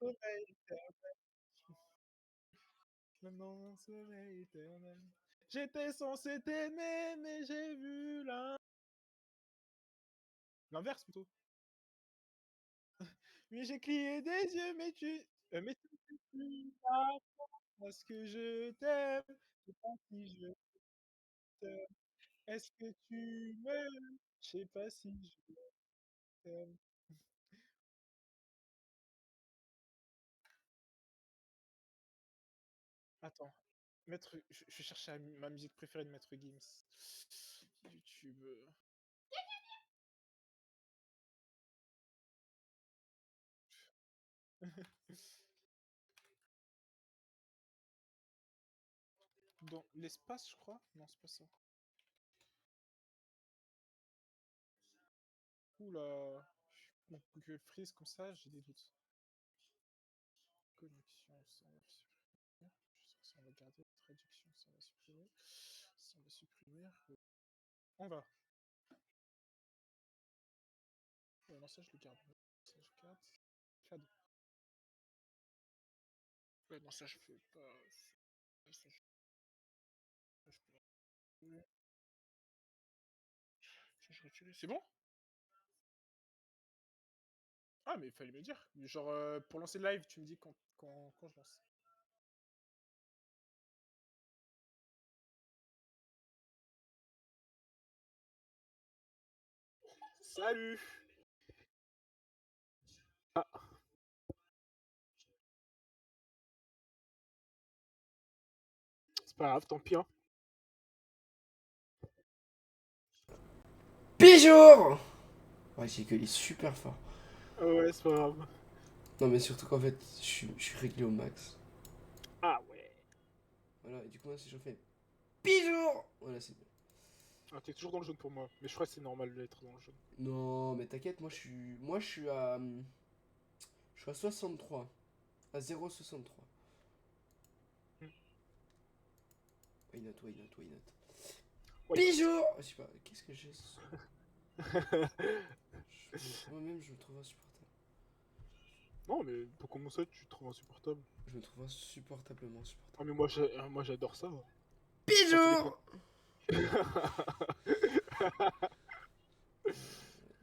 soleil éternel. Maintenant mon soleil éternel. J'étais censé t'aimer, mais j'ai vu l'inverse plutôt. Mais j'ai clié des yeux, mais tu ne sais plus pas parce que je t'aime. Je sais pas si je t'aime. Est-ce que tu m'aimes? Je sais pas si je t'aime. Attends, je cherchais ma musique préférée de Maître Gims. YouTube. Dans l'espace, je crois? Non, c'est pas ça. Oula, Google Freeze comme ça, j'ai des doutes. Connexion, ça on va supprimer. Je sais pas si on va garder. Traduction, ça on va supprimer. Ça on va supprimer. On va. Ouais, non, ça je le garde. Ça je garde. Cad. Ouais, non, ça je fais pas. Ça, je peux retirer. Ça, je retire. C'est bon? Ah, mais il fallait me dire. Genre, pour lancer le live, tu me dis quand je lance. Salut! Ah, c'est pas grave, tant pis, hein. Pigeon. Ouais, c'est que il est super fort. Ouais, c'est pas grave. Non, mais surtout qu'en fait, je suis réglé au max. Ah ouais. Voilà, et du coup, moi, si je fais Pigeon. Voilà, c'est bien. Ah, t'es toujours dans le jaune pour moi. Mais je crois que c'est normal d'être dans le jaune. Non, mais t'inquiète, moi, je suis à 63. À 0,63. Hmm. Why not, why not, why not. Why not? Pigeon. Je sais pas, qu'est-ce que j'ai ce soir. Moi-même, je me trouve insupportable. Non, mais pour commencer, tu te trouves insupportable. Je me trouve insupportablement Ah, insupportable. mais moi j'adore ça. Enfin, ça dépend. Pigeon.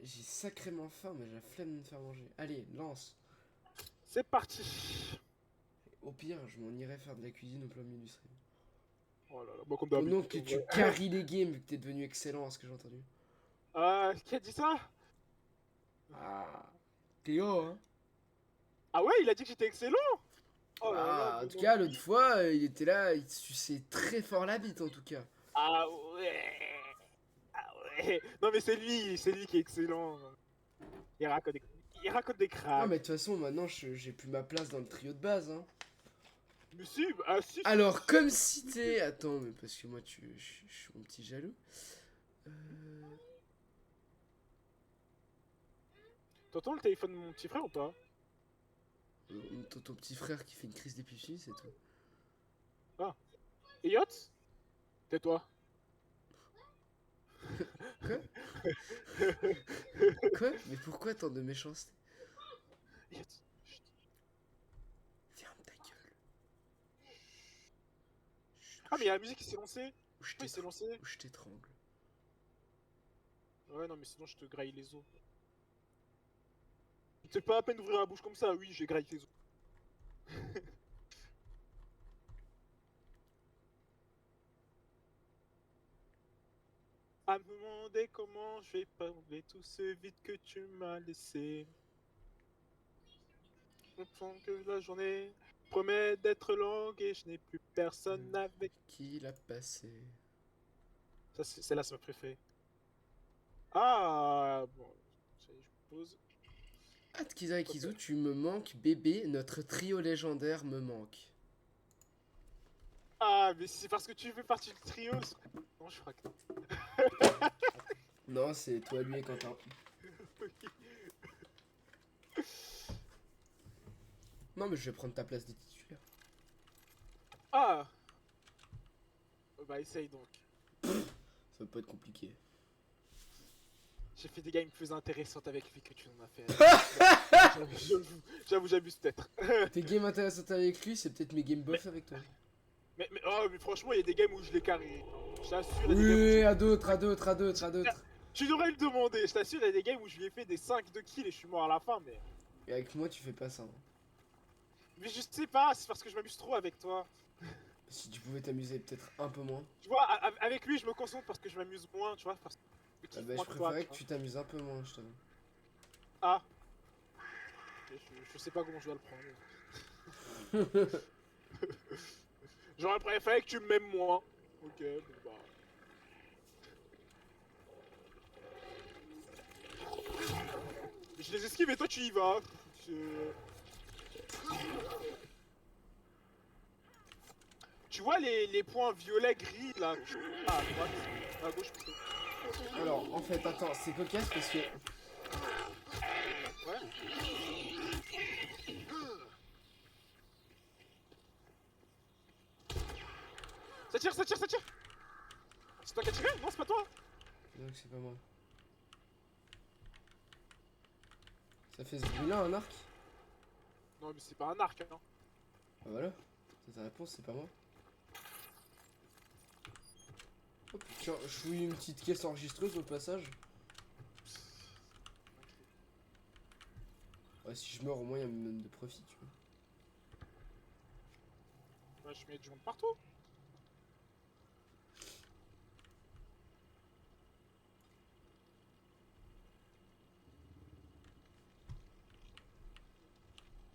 J'ai sacrément faim, mais j'ai la flemme de me faire manger. Allez, lance. C'est parti! Au pire, je m'en irai faire de la cuisine au plein milieu du stream. Oh là là, moi comme Pendant que d'habitude en tu vrai. carries les games, vu que t'es devenu excellent à ce que j'ai entendu. Ah, qui a dit ça? Ah, Théo, hein. Ah ouais, il a dit que j'étais excellent! Oh là là, Bah, en tout venant cas, de l'autre lui. fois, il était là, il te suçait très fort la bite, en tout cas. Ah ouais! Ah ouais! Non mais c'est lui qui est excellent. Il raconte des, il raconte des Non, cracks. mais de toute façon, maintenant, j'ai plus ma place dans le trio de base, hein. Mais si, ah si, si, si, Alors, si. comme si t'es. Attends, mais parce que moi, je suis mon petit jaloux. Euh... T'entends le téléphone de mon petit frère ou pas? ton petit frère qui fait une crise d'épilepsie, c'est tout. Ah. Elliot? Tais-toi. Quoi? Quoi? Mais pourquoi tant de méchanceté? Elliot. Chut. Ferme ta gueule. Chut, Ah mais il y a la musique qui s'est lancée. ou je Pourquoi il s'est lancé? t'étrangle. Ouais non mais sinon je te graille les os. C'est pas à peine d'ouvrir la bouche comme ça, oui j'ai graillé les os. À me demander comment je vais parler tout ce vide que tu m'as laissé. Je sens que la journée promet d'être longue et je n'ai plus personne avec. Qui l'a passé? Ça, celle-là, c'est ma préférée. Ah, bon, ça y est, je me pose. Atkiza et Quoi Kizu, tu me manques, bébé. Notre trio légendaire me manque. Ah, mais c'est parce que tu fais partie du trio. Non, je crois que. Non, c'est toi, lui et Quentin. Non, mais je vais prendre ta place de titulaire. Ah, bah essaye donc. Ça va pas être compliqué. J'ai fait des games plus intéressantes avec lui que tu n'en as fait avec moi. J'avoue, j'abuse peut-être. Tes games intéressantes avec lui, c'est peut-être mes games mais, bof avec toi. mais franchement, il y a des games où je l'ai carré. Je t'assure, il y a des games où Oui, à d'autres, à d'autres, à d'autres, à d'autres. tu devrais le demander, je t'assure, il y a des games où je lui ai fait des 5 de kills et je suis mort à la fin, mais. Et avec moi, tu fais pas ça, hein. Mais je sais pas, c'est parce que je m'amuse trop avec toi. Si tu pouvais t'amuser peut-être un peu moins. Tu vois, avec lui, je me concentre parce que je m'amuse moins, tu vois, parce que je Ah kiffe bah, moins je que toi, préférais tu que vois. tu t'amuses un peu moins, je t'avoue. Ah, ok, je sais pas comment je dois le prendre. J'aurais préféré que tu m'aimes moins. Ok, bon bah. Je les esquive et toi tu y vas. Je- Tu vois les points violet gris là, à droite, à gauche plutôt. Alors, en fait, attends, c'est cocasse parce que. Ouais. Ça tire, ça tire, ça tire. C'est toi qui as tiré? Non, c'est pas toi. Donc, c'est pas moi. Ça fait ce bruit-là, un arc? Non mais c'est pas un arc, hein. Bah voilà. C'est ta réponse, c'est pas moi. Hop, tiens, je fouille une petite caisse enregistreuse au passage. Ouais, si je meurs, au moins, il y a même de profit, tu vois. Ouais, je mets du monde partout.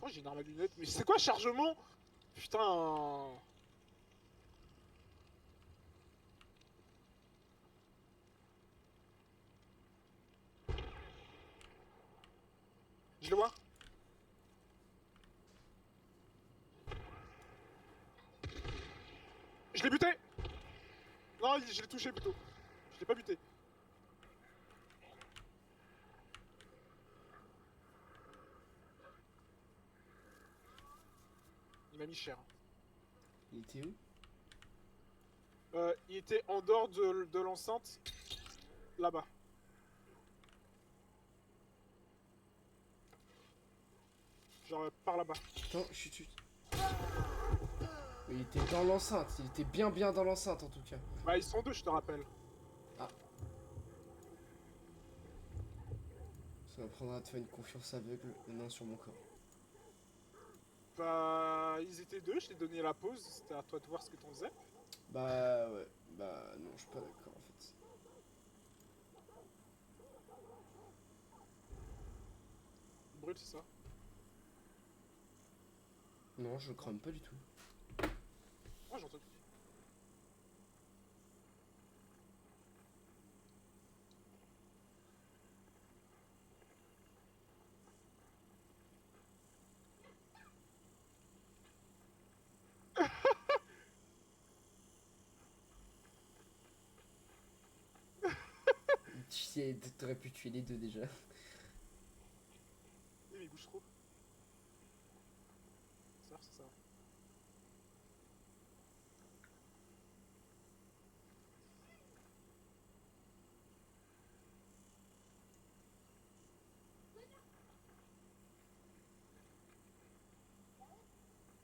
Oh, j'ai une arme à lunettes. Mais c'est quoi chargement? Putain. Je le vois. Je l'ai buté. Non, je l'ai touché plutôt. Je l'ai pas buté. Il m'a mis cher. Il était où? Il était en dehors de l'enceinte. Là-bas. Genre par là-bas. Attends, chut. Mais il était dans l'enceinte, il était bien dans l'enceinte en tout cas. Bah ils sont deux, je te rappelle. Ah. Ça m'apprendra à te faire une confiance aveugle, main sur mon corps. Bah ils étaient deux, je t'ai donné la pause. C'était à toi de voir ce que t'en faisais. Bah ouais, bah non, je suis pas d'accord en fait. Brûle, c'est ça. Non, je crame pas du tout. Moi j'ai entendu. Tu sais, t'aurais pu tuer les deux déjà. Mais il bouge trop. Ça, c'est ça.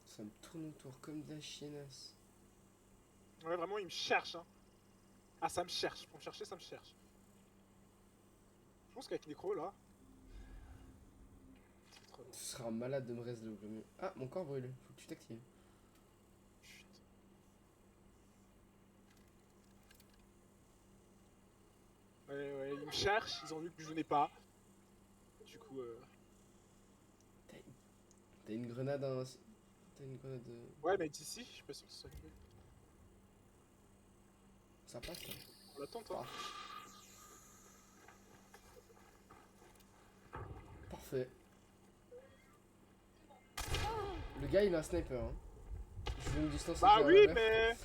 Ça me tourne autour comme de la chiennasse. Ouais, vraiment, il me cherche, hein. Ah, ça me cherche. Pour me chercher, ça me cherche. Je pense qu'avec Necro, là. C'est trop long. Tu seras malade de me rester le mieux. Ah, mon corps brûle, faut que tu t'actives. Chut. Ouais, ils me cherchent. Ils ont vu que je n'ai pas. Du coup, T'as une grenade à... T'as une grenade... ouais, mais d'ici, je suis pas sûr que ce soit une bonne. Ça passe là. On l'attend, toi. Ah. Parfait. Le gars il a un sniper hein. Je veux me distancer Bah de oui, la ref. mais.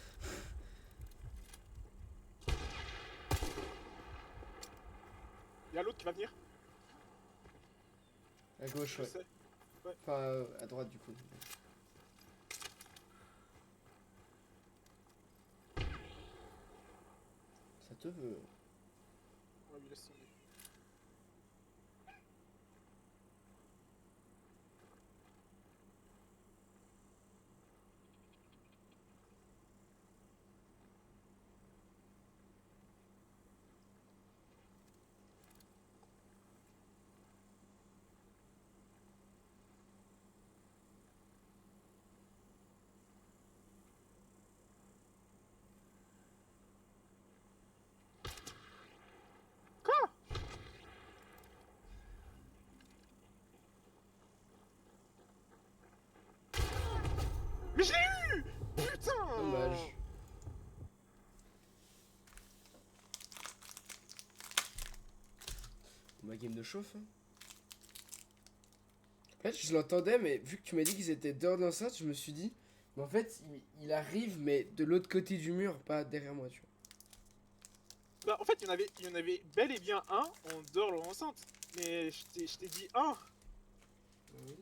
Il y a l'autre qui va venir. À gauche Je ouais. sais. Ouais. Enfin à droite du coup. Ça te veut. Ouais, lui laisse tomber. dommage. Ma game de chauffe. Hein. En fait, je l'entendais, mais vu que tu m'as dit qu'ils étaient dehors de l'enceinte, je me suis dit. Mais en fait, il arrive, mais de l'autre côté du mur, pas derrière moi, tu vois. Bah, en fait, il y en avait bel et bien un en dehors de l'enceinte. Mais je t'ai dit un. Oui.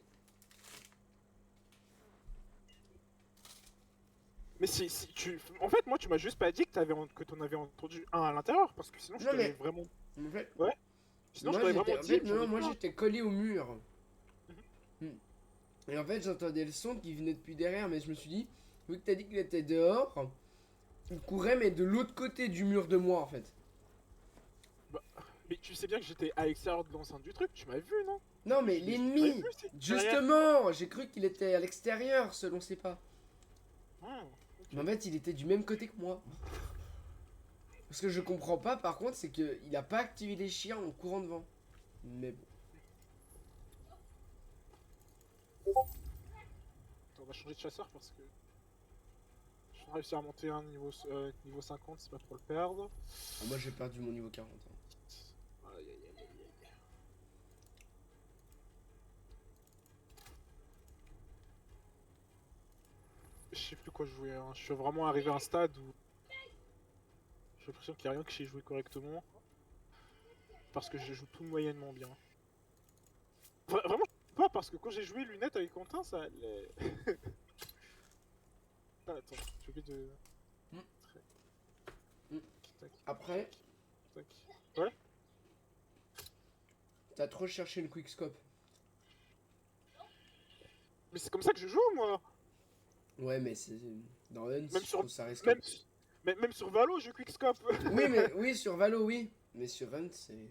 Mais si tu. En fait, moi, tu m'as juste pas dit que t'en avais entendu un à l'intérieur. Parce que sinon, je Non, t'aurais mais vraiment. en fait, Ouais. Sinon, je moi t'aurais j'étais. vraiment En dit fait, que j'en non, ai moi vu un. j'étais collé au mur. Mhm. Hmm. Et en fait, j'entendais le son qui venait depuis derrière, mais je me suis dit, vu que t'as dit qu'il était dehors, il courait, mais de l'autre côté du mur de moi, en fait. Bah, mais tu sais bien que j'étais à l'extérieur de l'enceinte du truc. Tu m'as vu, non? Non, mais Je l'ai vu, l'ennemi, c'est derrière. justement, j'ai cru qu'il était à l'extérieur, selon ses pas. Ah, Mais en ok. fait, il était du même côté que moi. Ce que je comprends pas, par contre, c'est qu'il a pas activé les chiens en courant devant. Mais bon. Attends, on va changer de chasseur parce que. Je vais réussir à monter un niveau 50, c'est pas pour le perdre. Ah, moi, j'ai perdu mon niveau 40. Hein. Aïe, aïe, aïe, aïe, aïe. Je sais plus quoi jouer, hein. Je suis vraiment arrivé à un stade où j'ai l'impression qu'il n'y a rien que j'ai joué correctement. Parce que je joue tout moyennement bien. Vraiment, je sais pas, parce que quand j'ai joué lunettes avec Quentin, ça allait. Ah, attends, j'ai oublié de. Hmm. Hmm. Tac, Après, tac, tac. Ouais. t'as trop cherché une quickscope. Mais c'est comme ça que je joue, moi. Ouais, mais c'est. Dans Hunt, Même je sur. trouve ça risqué. Même, même sur Valo, je quickscope. Oui, mais oui, sur Valo, oui. Mais sur Hunt, c'est.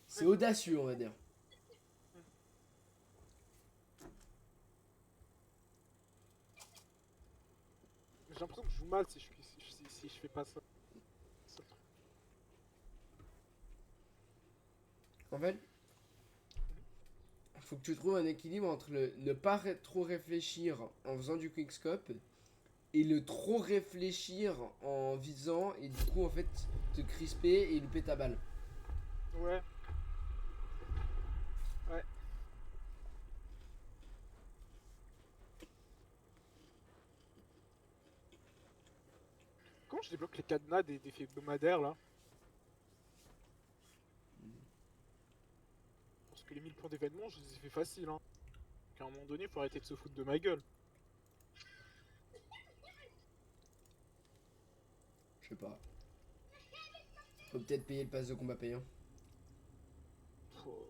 C'est audacieux, on va dire. J'ai l'impression que je joue mal si je fais pas ça. En fait, faut que tu trouves un équilibre entre le ne pas trop réfléchir en faisant du quickscope et le trop réfléchir en visant et du coup, en fait, te crisper et louper ta balle. Ouais, ouais. Comment je débloque les cadenas des faits hebdomadaires là? Parce que les 1000 points d'événement, je les ai fait facile, hein. Donc à un moment donné, faut arrêter de se foutre de ma gueule. Je sais pas. Faut peut-être payer le pass de combat payant. Faut-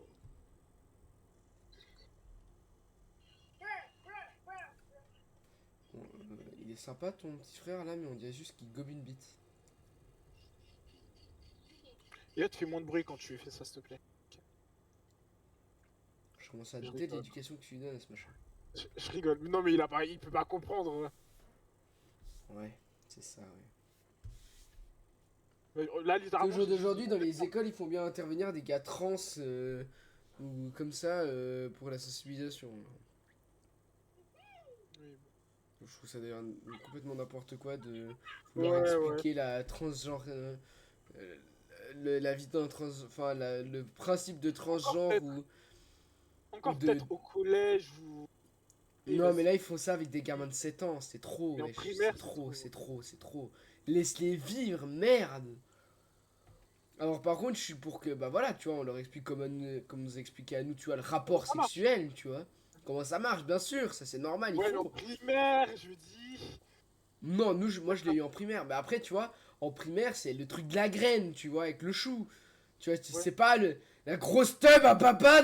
Bon, il est sympa ton petit frère là, mais on dirait juste qu'il gobe une bite. Et là, tu fais moins de bruit quand tu fais ça, s'il te plaît. Je commence à Je douter de rigole. l'éducation que tu lui donnes à ce machin. Je rigole. Mais non, mais il peut pas comprendre. Ouais, c'est ça, ouais. Là, Au littéralement, jour j'ai juste d'aujourd'hui, dit. dans les écoles, ils font bien intervenir des gars trans ou comme ça pour la sensibilisation. Oui, Je trouve ça d'ailleurs complètement n'importe quoi de bon. vouloir Ouais, ouais. expliquer la transgenre. Euh, la vie d'un trans. Enfin, le principe de Encore transgenre peut-être, ou encore de. peut-être au collège ou. Oui, Non, mais vas-y. là, ils font ça avec des gamins de 7 ans. C'est trop, Mais en wesh. C'est primaire, c'est trop, trop. c'est trop, c'est trop. Laisse-les vivre, merde! Alors, par contre, je suis pour que, bah voilà, tu vois, on leur explique comme nous expliquer à nous, tu vois, le Comment rapport ça marche? sexuel, tu vois. Comment ça marche, bien sûr, ça c'est normal, il Ouais, mais en faut. primaire, je dis. Non, moi je l'ai eu en primaire. Mais après, tu vois, en primaire, c'est le truc de la graine, tu vois, avec le chou. Tu vois, Ouais. c'est pas la grosse tub à papa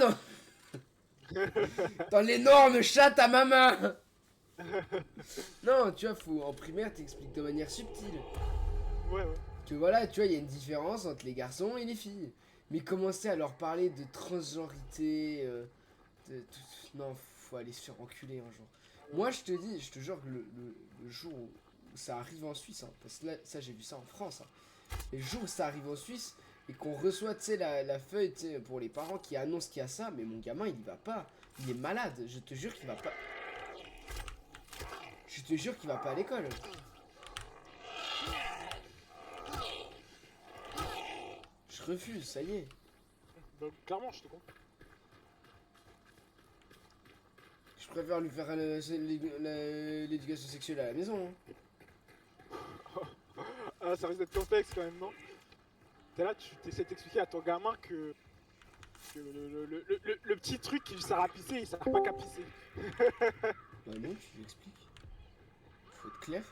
dans l'énorme chatte à maman. Non, tu vois, en primaire, t'expliques de manière subtile. Ouais, ouais. Que voilà, tu vois, il y a une différence entre les garçons et les filles. Mais commencer à leur parler de transgenrité, non, faut aller se faire enculer un jour. Moi, je te dis, je te jure que le jour où ça arrive en Suisse, hein, parce que là, ça j'ai vu ça en France, hein, et le jour où ça arrive en Suisse et qu'on reçoit, tu sais, la feuille, tu sais, pour les parents qui annoncent qu'il y a ça, mais mon gamin, il y va pas. Il est malade, je te jure qu'il va pas. Je te jure qu'il va pas à l'école. Je refuse, ça y est. Bah, clairement, je te comprends. Je préfère lui faire l'éducation sexuelle à la maison. Hein. Ah, ça risque d'être complexe quand même, non? T'es là, tu essaies d'expliquer à ton gamin que le petit truc qui lui sert à pisser, il sert pas qu'à pisser. Bah non, tu lui expliques. Faut être clair.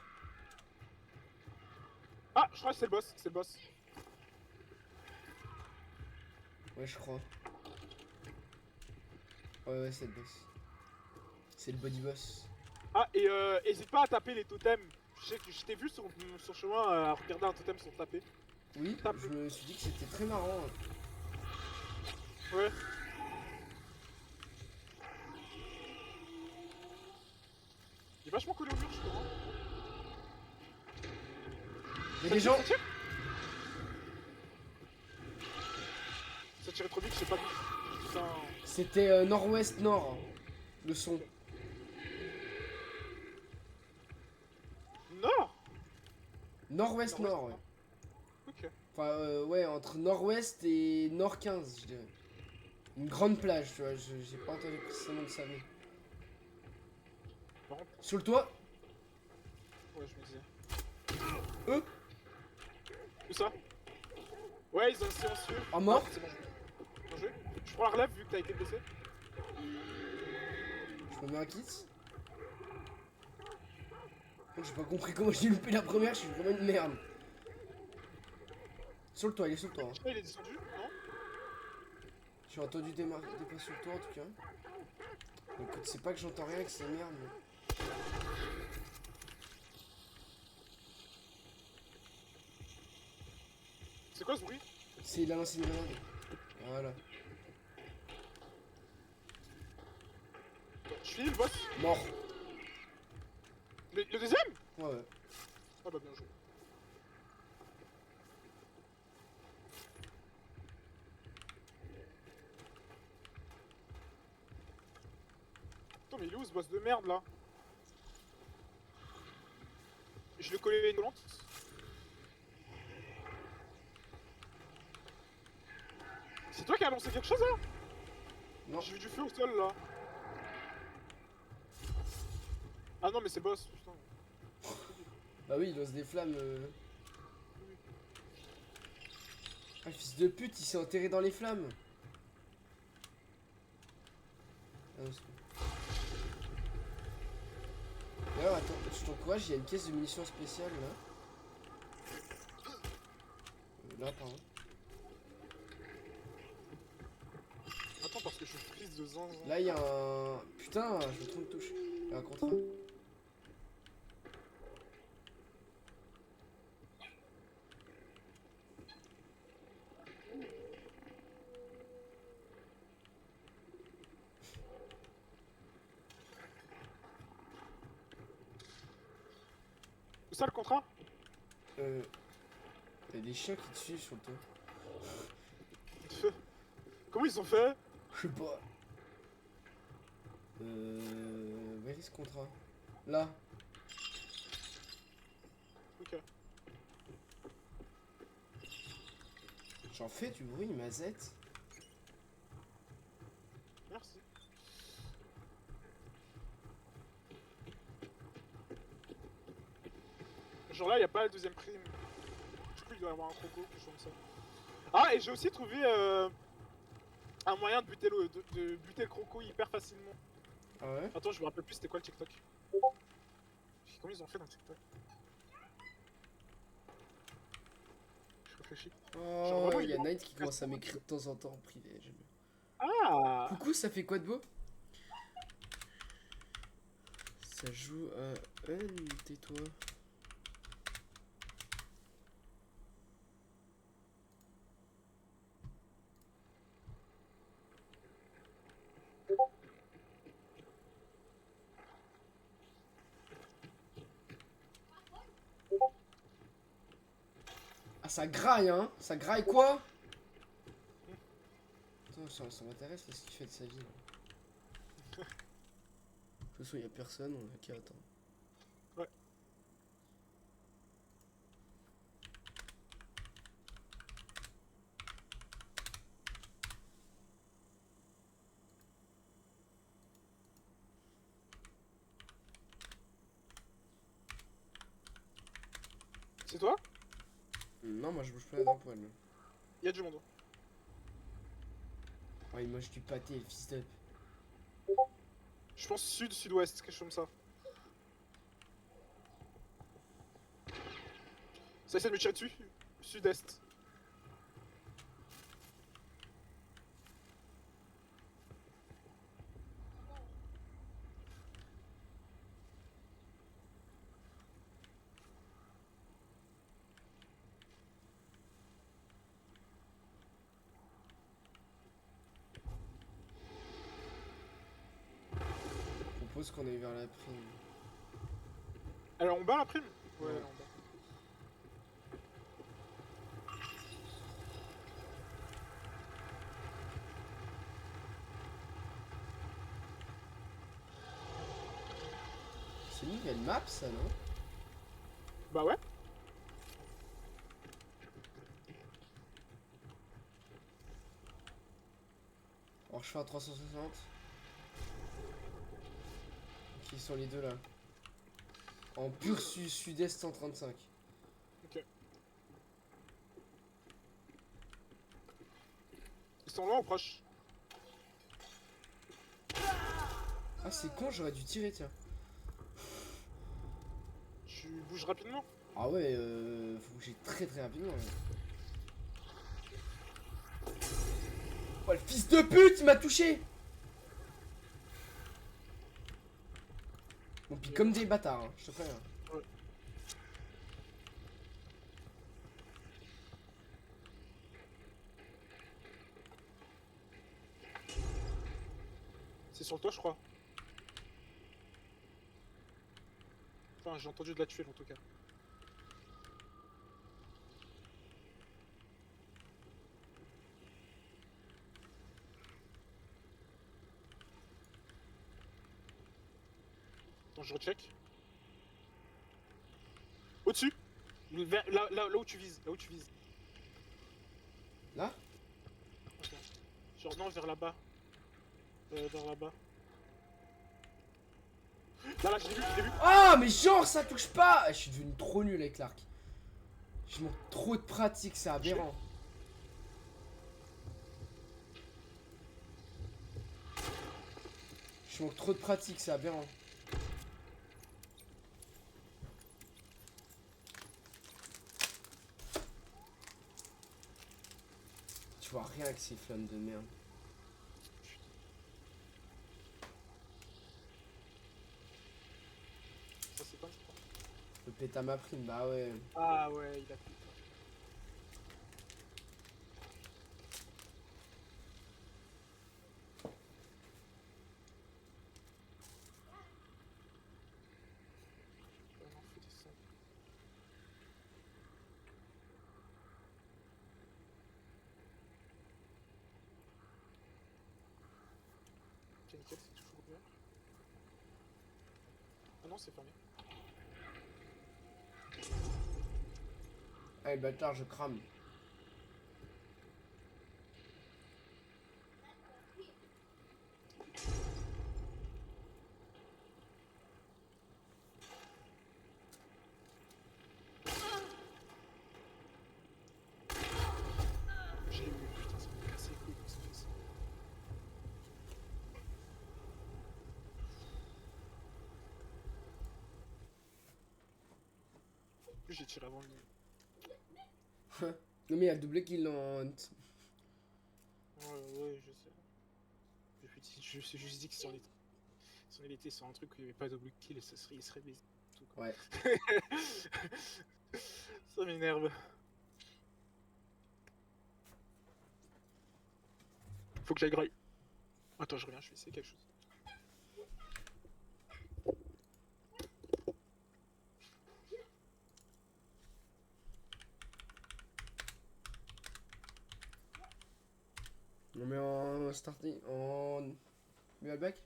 Ah, je crois que c'est le boss, c'est le boss. Ouais, je crois. Ouais, c'est le boss. C'est le body boss. Ah, et hésite pas à taper les totems. Je sais que je t'ai vu sur le chemin à regarder un totem sans taper. Oui, Tape. je me suis dit que c'était très marrant. Ouais. Il est vachement collé au mur, je crois. Il y a des gens. Ça tirait trop vite, je sais pas d'où. Putain. C'était nord-ouest-nord, le son. Nord. Nord-ouest-nord, ouais. Ok. Enfin, ouais, entre nord-ouest et nord 15, je dirais. Une grande plage, tu vois, j'ai pas entendu précisément de ça, mais... Par contre, Sur le toit. ouais, je me disais. Eux. Où ça? Ouais, ils ont silencieux. En mort. C'est bon. Bien joué. Je prends la relève vu que t'as été blessé. Je me mets un kit. J'ai pas compris comment j'ai loupé la première, je suis vraiment une merde. Sur le toit, il est sur le toit. Hein. Je sais pas, il est descendu, non? J'ai entendu des pas sur le toit en tout cas. Donc, écoute, c'est pas que j'entends rien, que c'est merde. Mais... C'est quoi ce bruit? C'est il a lancé une grenade. Voilà. Je finis le boss. Mort. Le deuxième? Ouais, ouais. Ah bah bien joué. Attends, mais il est où ce boss de merde là? Je le collais une volante. C'est toi qui as lancé quelque chose là? Non. J'ai vu du feu au sol là. Ah non mais c'est le boss, putain. Bah oui, il lance des flammes. Ah, fils de pute, il s'est enterré dans les flammes. Ah, non, c'est bon. D'ailleurs, attends, je t'encourage, il y a une caisse de munitions spéciale là. Là, pardon. Attends parce que je suis fils de zinzin. Là, il y a un. Putain, je me trompe de touche. Il y a un contrat. Où ça le contrat? Il y a des chiens qui te suivent sur le toit. Comment ils ont fait? Je sais pas. Où est ce contrat? Là. Ok. J'en fais du bruit, mazette. Merci. Genre là, il a pas la deuxième prime. Du coup, il doit y avoir un croco, quelque chose comme ça. Ah, et j'ai aussi trouvé un moyen de buter de buter le croco hyper facilement. Ah ouais? Attends, je me rappelle plus c'était quoi le TikTok. Comment ils ont fait dans le TikTok? Je réfléchis. Genre, Oh, vraiment, il y a ils- Night qui commence à m'écrire de temps en temps en privé. J'aime bien. Ah! Coucou, ça fait quoi de beau? Ça joue à tais-toi. Ah, ça graille, hein? Ça graille quoi? Attends, ça m'intéresse là, ce qu'il fait de sa vie. Là. De toute façon, il y a personne, on a qu'à attendre. C'est toi? Non, moi je bouge pas d'un poil. Il y a du monde. Oh, il mange du pâté, le fils de. Je pense sud-sud-ouest, quelque chose comme ça. Ça essaie de me tirer dessus. Sud-est. Je propose qu'on aille vers la prime. Alors on bat la prime? Ouais, Ouais. on bat. C'est une nouvelle map ça, non? Bah ouais. Alors je fais un 360. Qui sont les deux là? En pur sud-est 135. Ok. Ils sont loin ou proches? Ah c'est con, j'aurais dû tirer tiens. Tu bouges rapidement? Ah ouais, faut bouger très très rapidement. Là. Oh le fils de pute, il m'a touché. Bon puis comme des bâtards, hein, je te préviens. Ouais. C'est sur le toit, je crois. Enfin, j'ai entendu de la tuile en tout cas. Attends, je recheck. Au-dessus! Là où tu vises, là où tu vises. Là? Ok. Genre non, vers là-bas. Vers là-bas. Là, je l'ai vu, je l'ai vu. Ah mais genre ça touche pas. Je suis devenu trop nul avec l'arc. Je manque trop de pratique, c'est aberrant. Je manque trop de pratique, c'est aberrant. Tu vois rien avec ces flammes de merde. Ça c'est pas je crois. Le pétard ma prime, bah ouais. Ah ouais, il a pu. Non, faut descendre. Ok, nickel, c'est toujours ouvert. Ah non, c'est fermé. Allez bâtard, je crame. J'ai eu, putain, ça m'a cassé les couilles quand ça fait ça. En plus, j'ai tiré avant lui. Non mais il y a le double kill en hunt. Ouais, je sais. Je me suis juste dit que si on était sur un truc où il n'y avait pas de double kill, il serait baisé. Tout, quoi. Ouais. Ça m'énerve. Faut que j'aille graille. Attends, je reviens, je vais essayer quelque chose. On met en starting, en back.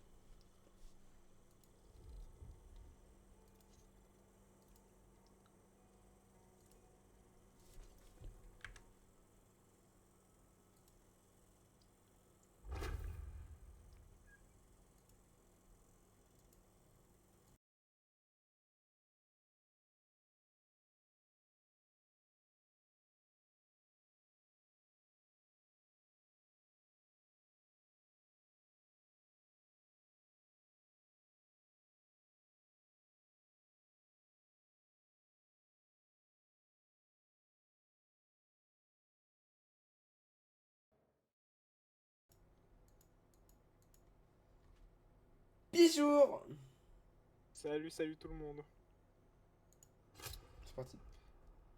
Bisous. Salut, salut tout le monde. C'est parti.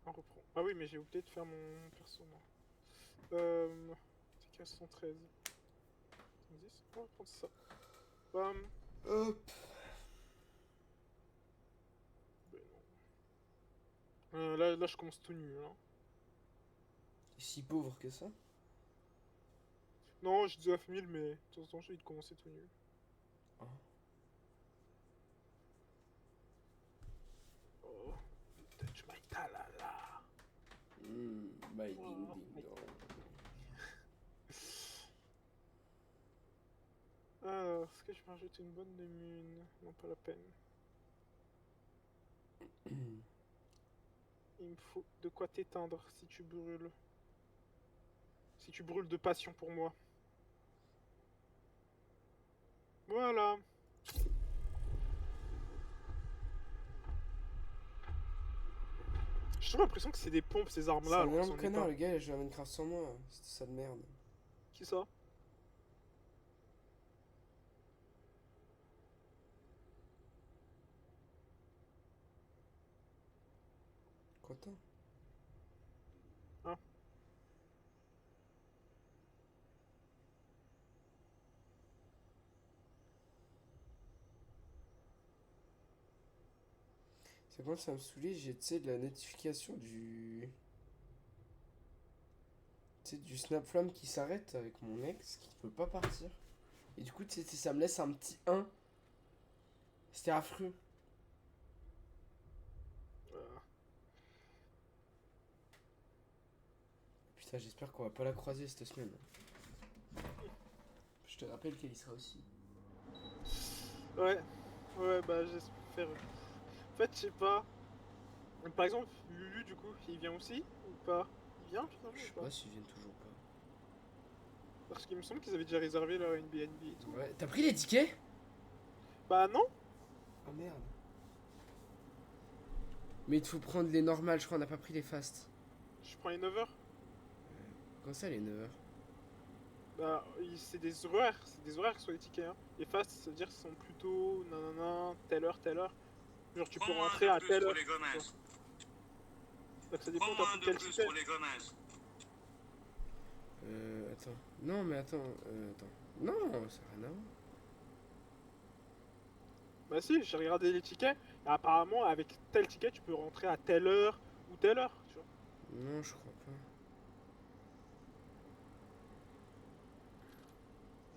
On reprend. Ah oui, mais j'ai oublié de faire mon perso, moi. C'est 1513. 10. On va prendre ça. Bam. Hop. Ben non. Là, je commence tout nu, hein. Si pauvre que ça. Non, j'ai déjà fait 1000, mais de temps en temps, j'ai envie de commencer tout nu. Oh. Oh, touch my talala. My Oh, ding ding my dong. Alors, est-ce que je peux rajouter une bonne mine? Non, pas la peine. Il me faut de quoi t'éteindre si tu brûles. Si tu brûles de passion pour moi. Voilà. J'ai toujours l'impression que c'est des pompes ces armes C'est là un alors que énorme c'en est connard, pas. le gars, il a joué à Minecraft sans moi. C'était ça de merde. Qui ça? Quentin. Hein? C'est quand ça me saoulait, j'ai tu sais de la notification du. Tu sais, du Snapflamme qui s'arrête avec mon ex qui peut pas partir. Et du coup, tu sais, ça me laisse un petit 1. C'était affreux. Euh, Putain, j'espère qu'on va pas la croiser cette semaine. Je te rappelle qu'elle y sera aussi. Ouais. Ouais, bah j'espère. En fait, je sais pas. Par exemple, Lulu, du coup, il vient aussi ou pas? Il vient finalement Je sais ou pas? pas s'ils viennent toujours pas. Parce qu'il me semble qu'ils avaient déjà réservé leur Airbnb et tout. Ouais, t'as pris les tickets? Bah non. Oh merde. Mais il te faut prendre les normales, je crois, on n'a pas pris les fast. Je prends les 9h. Comment ça, les 9h? Bah, c'est des horaires. C'est des horaires sur les tickets. Hein. Les fast, ça veut dire qu'ils sont plutôt nanana, telle heure, telle heure. Genre, tu peux Prends-moi un rentrer de à plus telle pour heure. les gommes. Donc ça dépend, t'as Prends-moi un pris de quel plus ticket. pour les gommes. Attends. Non, mais attends. Attends. Non, ça n'a rien à voir. Bah si, j'ai regardé les tickets. Et apparemment, avec tel ticket, tu peux rentrer à telle heure ou telle heure. Tu vois. Non, je crois pas.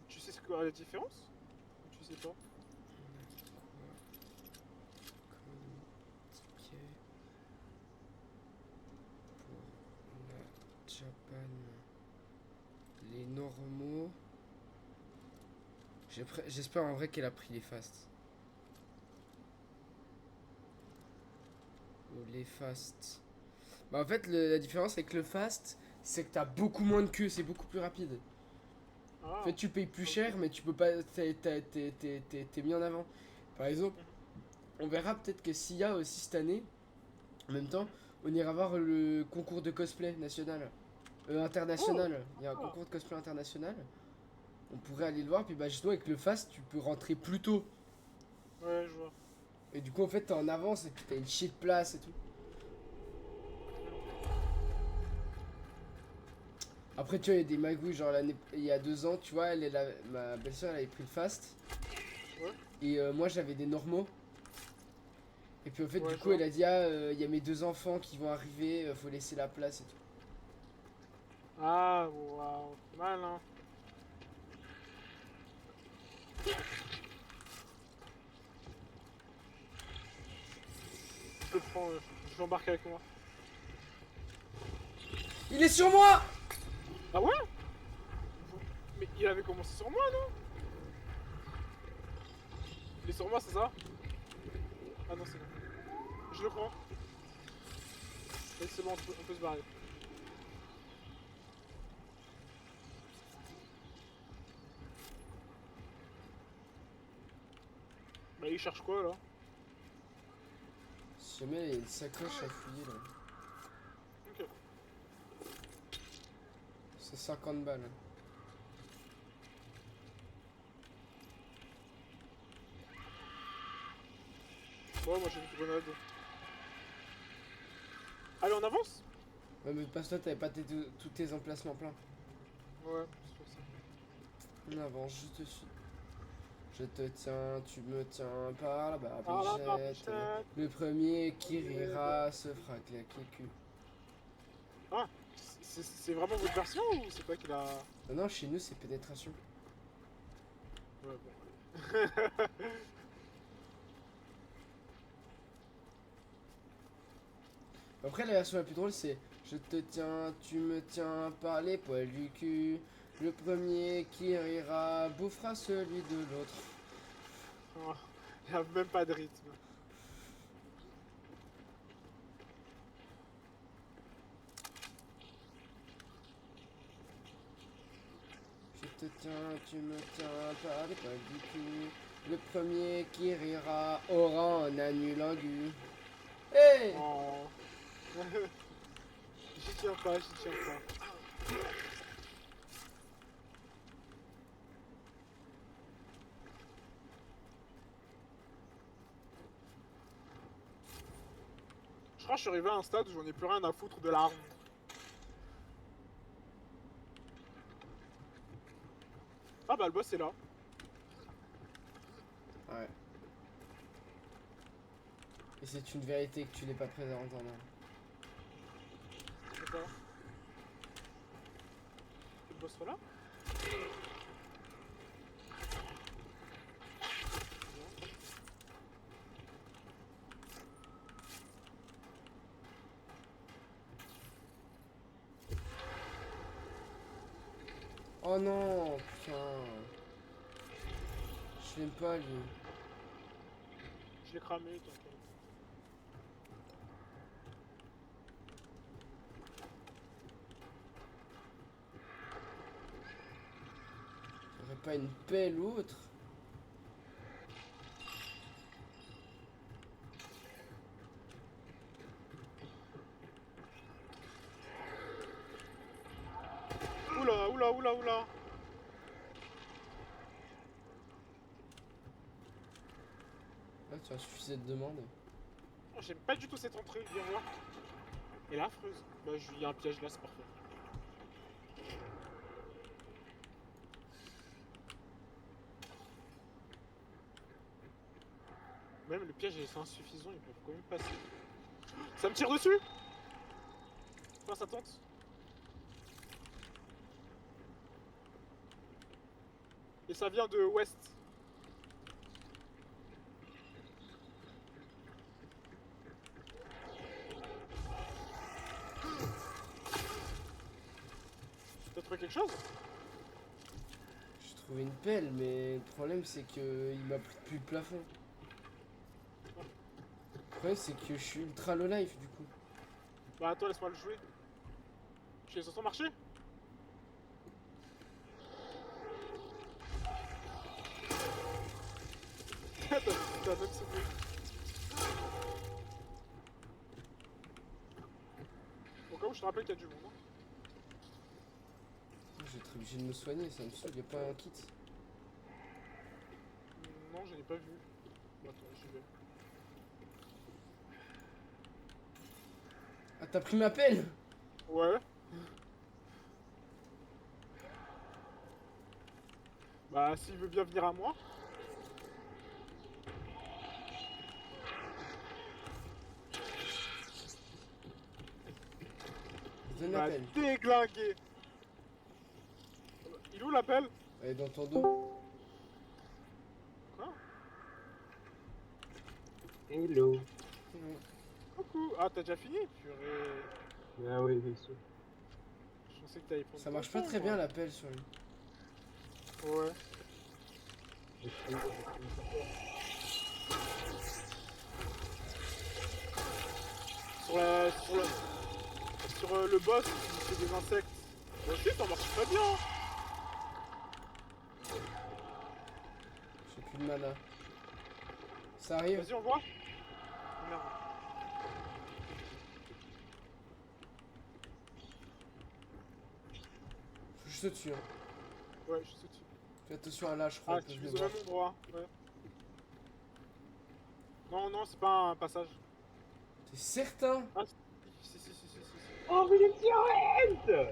Tu sais ce qu'est la différence? Ou tu sais pas? Comme ticket pour la Japan. Les normaux. J'espère en vrai qu'elle a pris les fast. Ou les fast. Bah en fait, la différence avec le fast, c'est que t'as beaucoup moins de queue, c'est beaucoup plus rapide. En Ah. fait, tu payes plus Ok. cher, mais tu peux pas. T'es mis en avant. Par exemple, Mhm. on verra peut-être que s'il y a aussi cette année, en même temps, Mhm. on ira voir le concours de cosplay national. Oh. International. Il y a un Ah. concours de cosplay international. On pourrait aller le voir, puis bah justement avec le fast, tu peux rentrer plus tôt. Ouais, je vois. Et du coup, en fait, t'es en avance et puis t'as une chier de place et tout. Après, tu vois, il y a des magouilles, genre il y a 2 ans, tu vois, ma belle-soeur, elle avait pris le fast. Ouais. Et moi, j'avais des normaux. Et puis, en fait, Ouais, du je coup, vois. elle a dit, ah, il y a mes 2 enfants qui vont arriver, faut laisser la place et tout. Ah, waouh. Malin. Je le prends, je l'embarque avec moi. Il est sur moi! Ah ouais? Mais il avait commencé sur moi, non? Il est sur moi, c'est ça? Ah non, c'est bon. Je le prends. Et c'est bon, on peut se barrer. Bah, il cherche quoi, là? Si jamais il y a une sacoche à fouiller là. Ok. C'est 50 balles. Bon, moi j'ai une grenade. Allez, on avance? Ouais, mais passe-toi, t'avais pas tous tes emplacements pleins. Ouais, c'est pour ça. On avance, je te suis. Je te tiens, tu me tiens par la Par la barbichette. barbichette. Le premier qui rira se fera claquer le cul. Ah, c'est vraiment votre version ou c'est toi qui l'a. Non, non, chez nous, c'est pénétration. Ouais, bon, allez. Après, la version la plus drôle, c'est je te tiens, tu me tiens par les poils du cul. Le premier qui rira bouffera celui de l'autre. Oh, y a même pas de rythme. Je te tiens, tu me tiens par les poils du cul. Le premier qui rira aura un annulangu. Hey! Oh. J'y tiens pas, j'y tiens pas. Je crois que je suis arrivé à un stade où j'en ai plus rien à foutre de l'arme. Ah bah le boss est là. Ouais. Et c'est une vérité que tu n'es pas présent en entendant. Je sais pas. Le boss soit là? Oh non, putain. Je l'aime pas lui. Je l'ai cramé, t'inquiète. Y'aurait pas une pelle ou autre. Oula, oula, oula, oula. Là, tu as suffisait de demander. Oh, j'aime pas du tout cette entrée, viens voir. Elle est affreuse. Bah, il y a un piège là, c'est parfait. Même le piège est insuffisant, ils peuvent quand même passer. Ça me tire dessus. Enfin, ça tente. Et ça vient de ouest. T'as trouvé quelque chose? J'ai trouvé une pelle, mais le problème c'est que il m'a pris depuis le plafond. Le problème c'est que je suis ultra low life du coup. Bah attends, laisse-moi le jouer. Je les entends marcher? T'as même sauté. Au cas où je te rappelle qu'il y a du monde. Hein. Je vais être obligé de me soigner, ça me saoule, y'a pas un kit. Non, je n'ai pas vu. Bon, attends, j'y vais. Ah, t'as pris ma pelle? Ouais. Bah, s'il veut bien venir à moi. Donne Il la m'a pelle. déglingué. Il est où l'appel? Elle est dans ton dos. Quoi? Hello. Non. Coucou. Ah, t'as déjà fini? Purée. Ah oui, bien sûr. Je pensais que t'allais prendre Ça ton marche pas temps, très moi. bien la pelle sur lui. Ouais. J'ai pris- Sur le boss, c'est des insectes. Moi aussi, ça marche très bien. J'ai plus de mana. Ça arrive. Vas-y, on voit. Merde. Faut juste dessus. Hein. Ouais, je suis dessus. Fais attention à là, je crois, Ah, ils tu peuvent me vises au voir. même endroit. Ouais. Non, non, c'est pas un passage. T'es certain? Ah, si. Oh, mais le petit arrête!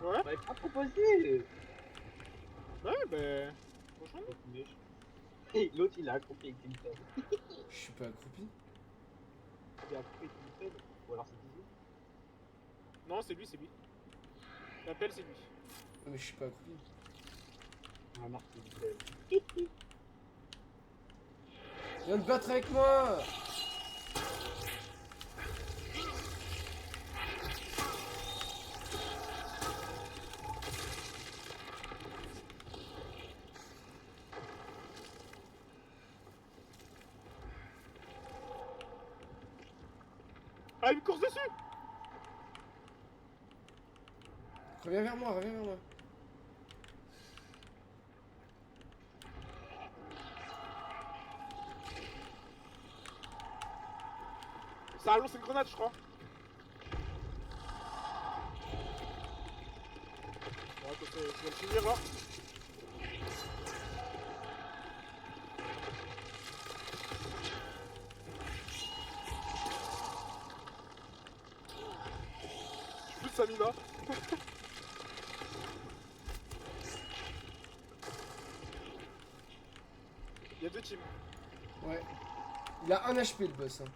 Ouais, M'avait pas proposé! ouais, ben. Rejoins-nous. Donc, et l'autre, il a accroupi avec Clinton. Je suis pas accroupi. Il a accroupi avec Clinton. Ou alors c'est Dizzy. Non, c'est lui. L'appel, c'est lui. Mais je suis pas accroupi. Ah, Marc, c'est Clinton. Viens te battre avec moi! Ah, il me course dessus! Reviens vers moi, reviens vers moi. Ça a lancé une grenade, je crois. Bon, attends, je vais le finir là. Je suis plus de Samina. Il y a deux teams. Ouais. Il a 1 HP le boss. Hein.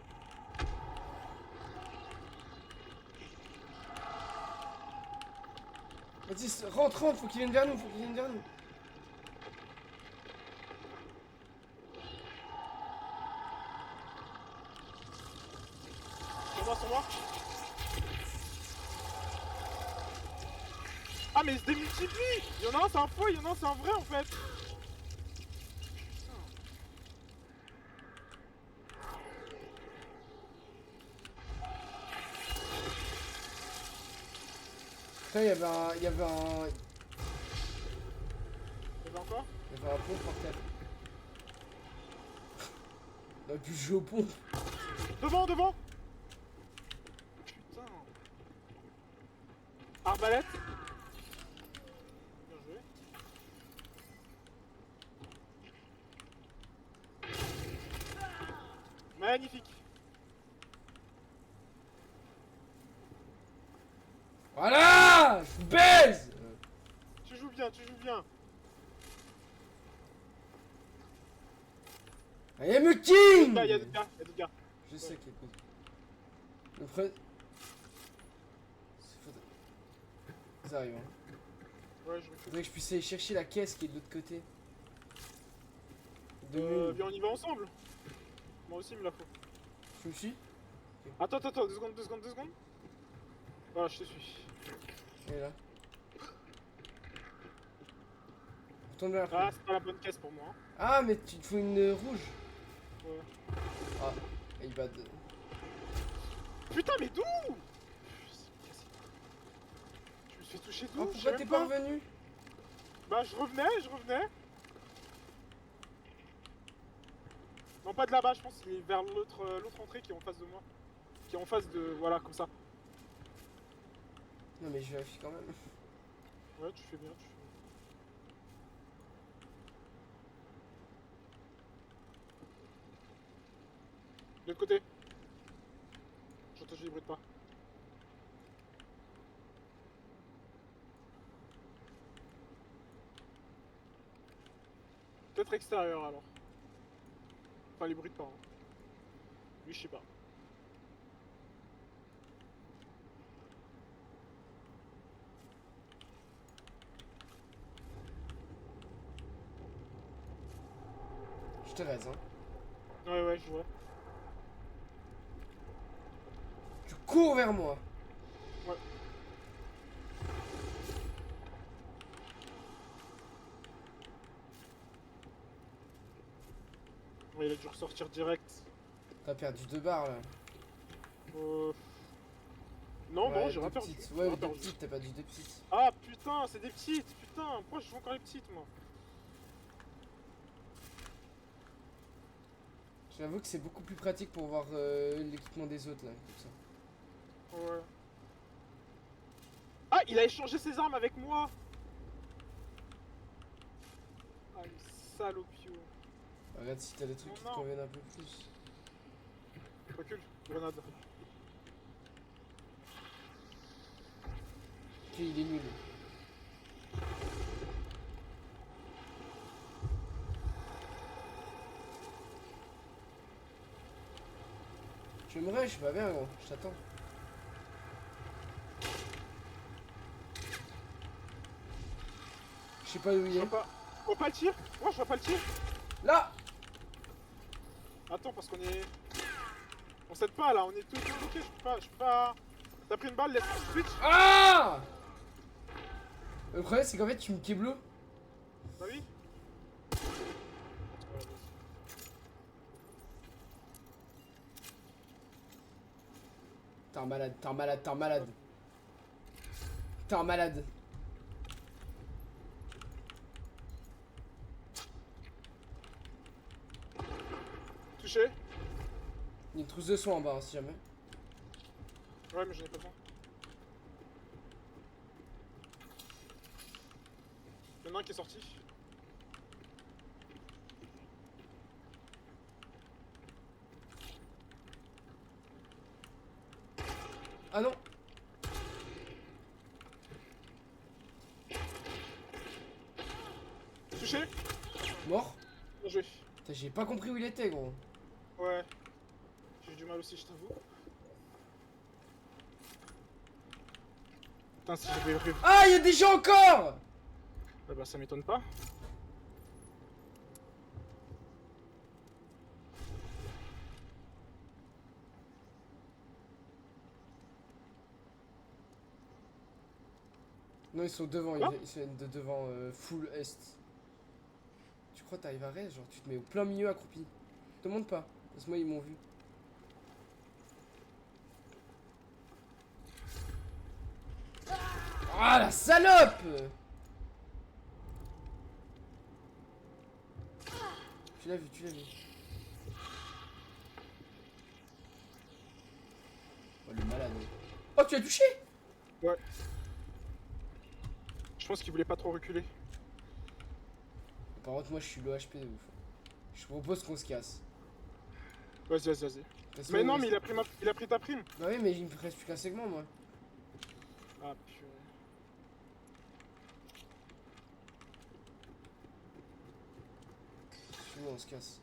Vas-y, rentre, faut qu'il vienne vers nous, Sur moi. Ah, mais il se démultiplie! Il y en a un, c'est un faux, il y en a un, c'est un vrai en fait. Putain, il y avait un... Il y avait encore? Il y avait un pont par terre. On aurait pu jouer au pont. Devant! Putain. Arbalète. Bien joué. Magnifique. Voilà! Je vous baise! Tu joues bien. I am a king! Là, il y a d'autres gars. Je sais qu'il y a d'autres. Le pre... Ça arrive, hein. Ouais, je Faudrait que je puisse aller chercher la caisse qui est de l'autre côté. Viens, on y va ensemble. Moi aussi, il me la faut. Tu me suis? Attends, 2 secondes. Voilà, je te suis. Elle est là. Retourne vers la Ah, première. c'est pas la bonne caisse pour moi. Hein. Ah, mais tu te fous une rouge. Ouais. Ah, il bad. Putain, mais d'où? Je me suis fait toucher d'où? Oh, Je sais pourquoi t'es même pas revenu? Bah, je revenais. Non, pas de là-bas, je pense qu'il est vers l'autre entrée qui est en face de moi. Qui est en face de... Voilà, comme ça. Non, mais je vérifie quand même. Ouais, tu fais bien. De l'autre côté. J'entends du bruit de pas. Peut-être extérieur alors. Enfin, les bruits de pas. Hein. Lui, je sais pas. Je te raise, hein. Ouais, je vois. Tu cours vers moi. Ouais. Ouais, il a dû ressortir direct. T'as perdu 2 barres là. Non, ouais, j'ai rien perdu. petites. Ouais, 2 petites, t'as perdu 2 petites. Ah putain, c'est des petites, putain, pourquoi je joue encore les petites moi? J'avoue que c'est beaucoup plus pratique pour voir l'équipement des autres là, comme ça. Ouais. Ah, il a échangé ses armes avec moi. Ah, le salopio. Regarde si t'as des trucs qui te Non. conviennent un peu plus. Recule, grenade. Ok, il est nul. Tu me rush, bah bien gros, je t'attends. Je sais pas où il Je est. vois pas. Je vois pas le tir. Ouais, je vois pas le tir. Là! Attends, parce qu'on est. On s'aide pas là, on est tous bloqués. Je peux pas. T'as pris une balle, laisse switch. Ah! Le problème c'est qu'en fait tu me keblo. Bah oui. T'es un malade, t'es un malade, t'es un malade. T'es un malade. Touché. Il y a une trousse de soins en bas hein, si jamais. Ouais, mais j'en ai pas besoin. Y'en a un qui est sorti. Ah non! Touché. Mort? Bien joué. Putain, j'ai pas compris où il était gros. Ouais. J'ai eu du mal aussi, je t'avoue. Putain, si j'avais eu. Ah, il y a des gens encore! Ah bah, ça m'étonne pas. Non, ils sont devant, Quoi? ils sont de devant full est. Tu crois t'arrives à raise? Genre tu te mets au plein milieu accroupi. Te monte pas, parce que moi ils m'ont vu. Ah la salope! Tu l'as vu, tu l'as vu. Oh le malade. Oh tu l'as touché? Ouais. Je pense qu'il voulait pas trop reculer. Par contre moi je suis low HP de ouf. Je propose qu'on se casse. Vas-y, vas-y, vas-y. De toute façon, Mais non, il mais reste- il a pris ta prime. Bah oui mais il me reste plus qu'un segment moi. Ah, purée. Tu vois on se casse.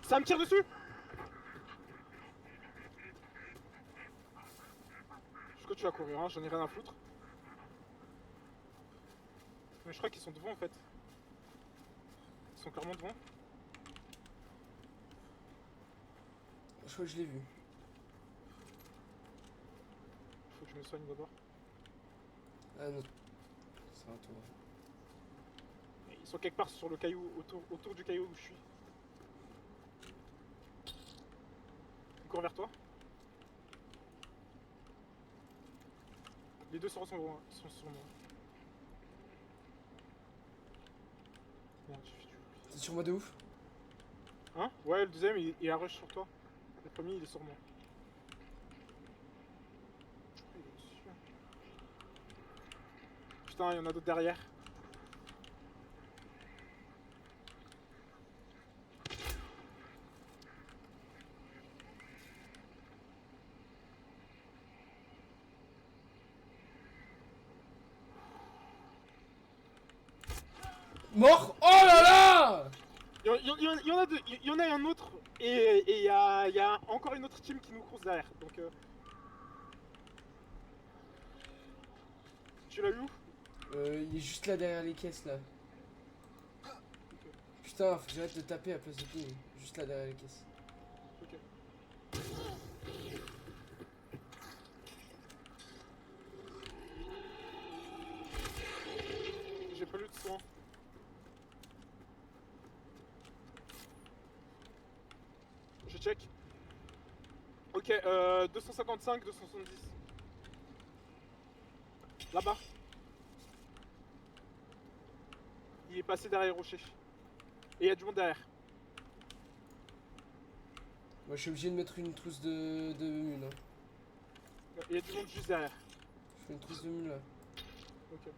Ça me tire dessus. Je crois que tu vas courir, hein, j'en ai rien à foutre. Mais je crois qu'ils sont devant en fait. Ils sont clairement devant. Je crois que je l'ai vu. Faut que je me soigne d'abord. Ah non. C'est un tour. Ils sont quelque part sur le caillou, autour du caillou où je suis. Ils courent vers toi. Les deux sont sur moi. Merde, j'ai fait du... T'es sur moi de ouf? Hein? Ouais, le deuxième il a rush sur toi. Le premier il est sur moi. Il est dessus. Putain, il y en a d'autres derrière. Mort! Oh là là! Il y en a deux, il y en a un autre et il y a encore une autre team qui nous course derrière. Donc tu l'as eu où? Il est juste là derrière les caisses là. Putain, faut que j'arrête de taper à place de ping. Juste là derrière les caisses. Ok. J'ai pas lu de soin. Je check. Ok, 255, 270. Là-bas. Il est passé derrière les rochers. Et il y a du monde derrière. Moi, je suis obligé de mettre une trousse de mule. Hein. Il y a du monde juste derrière. Je fais une trousse de mule là. Ok.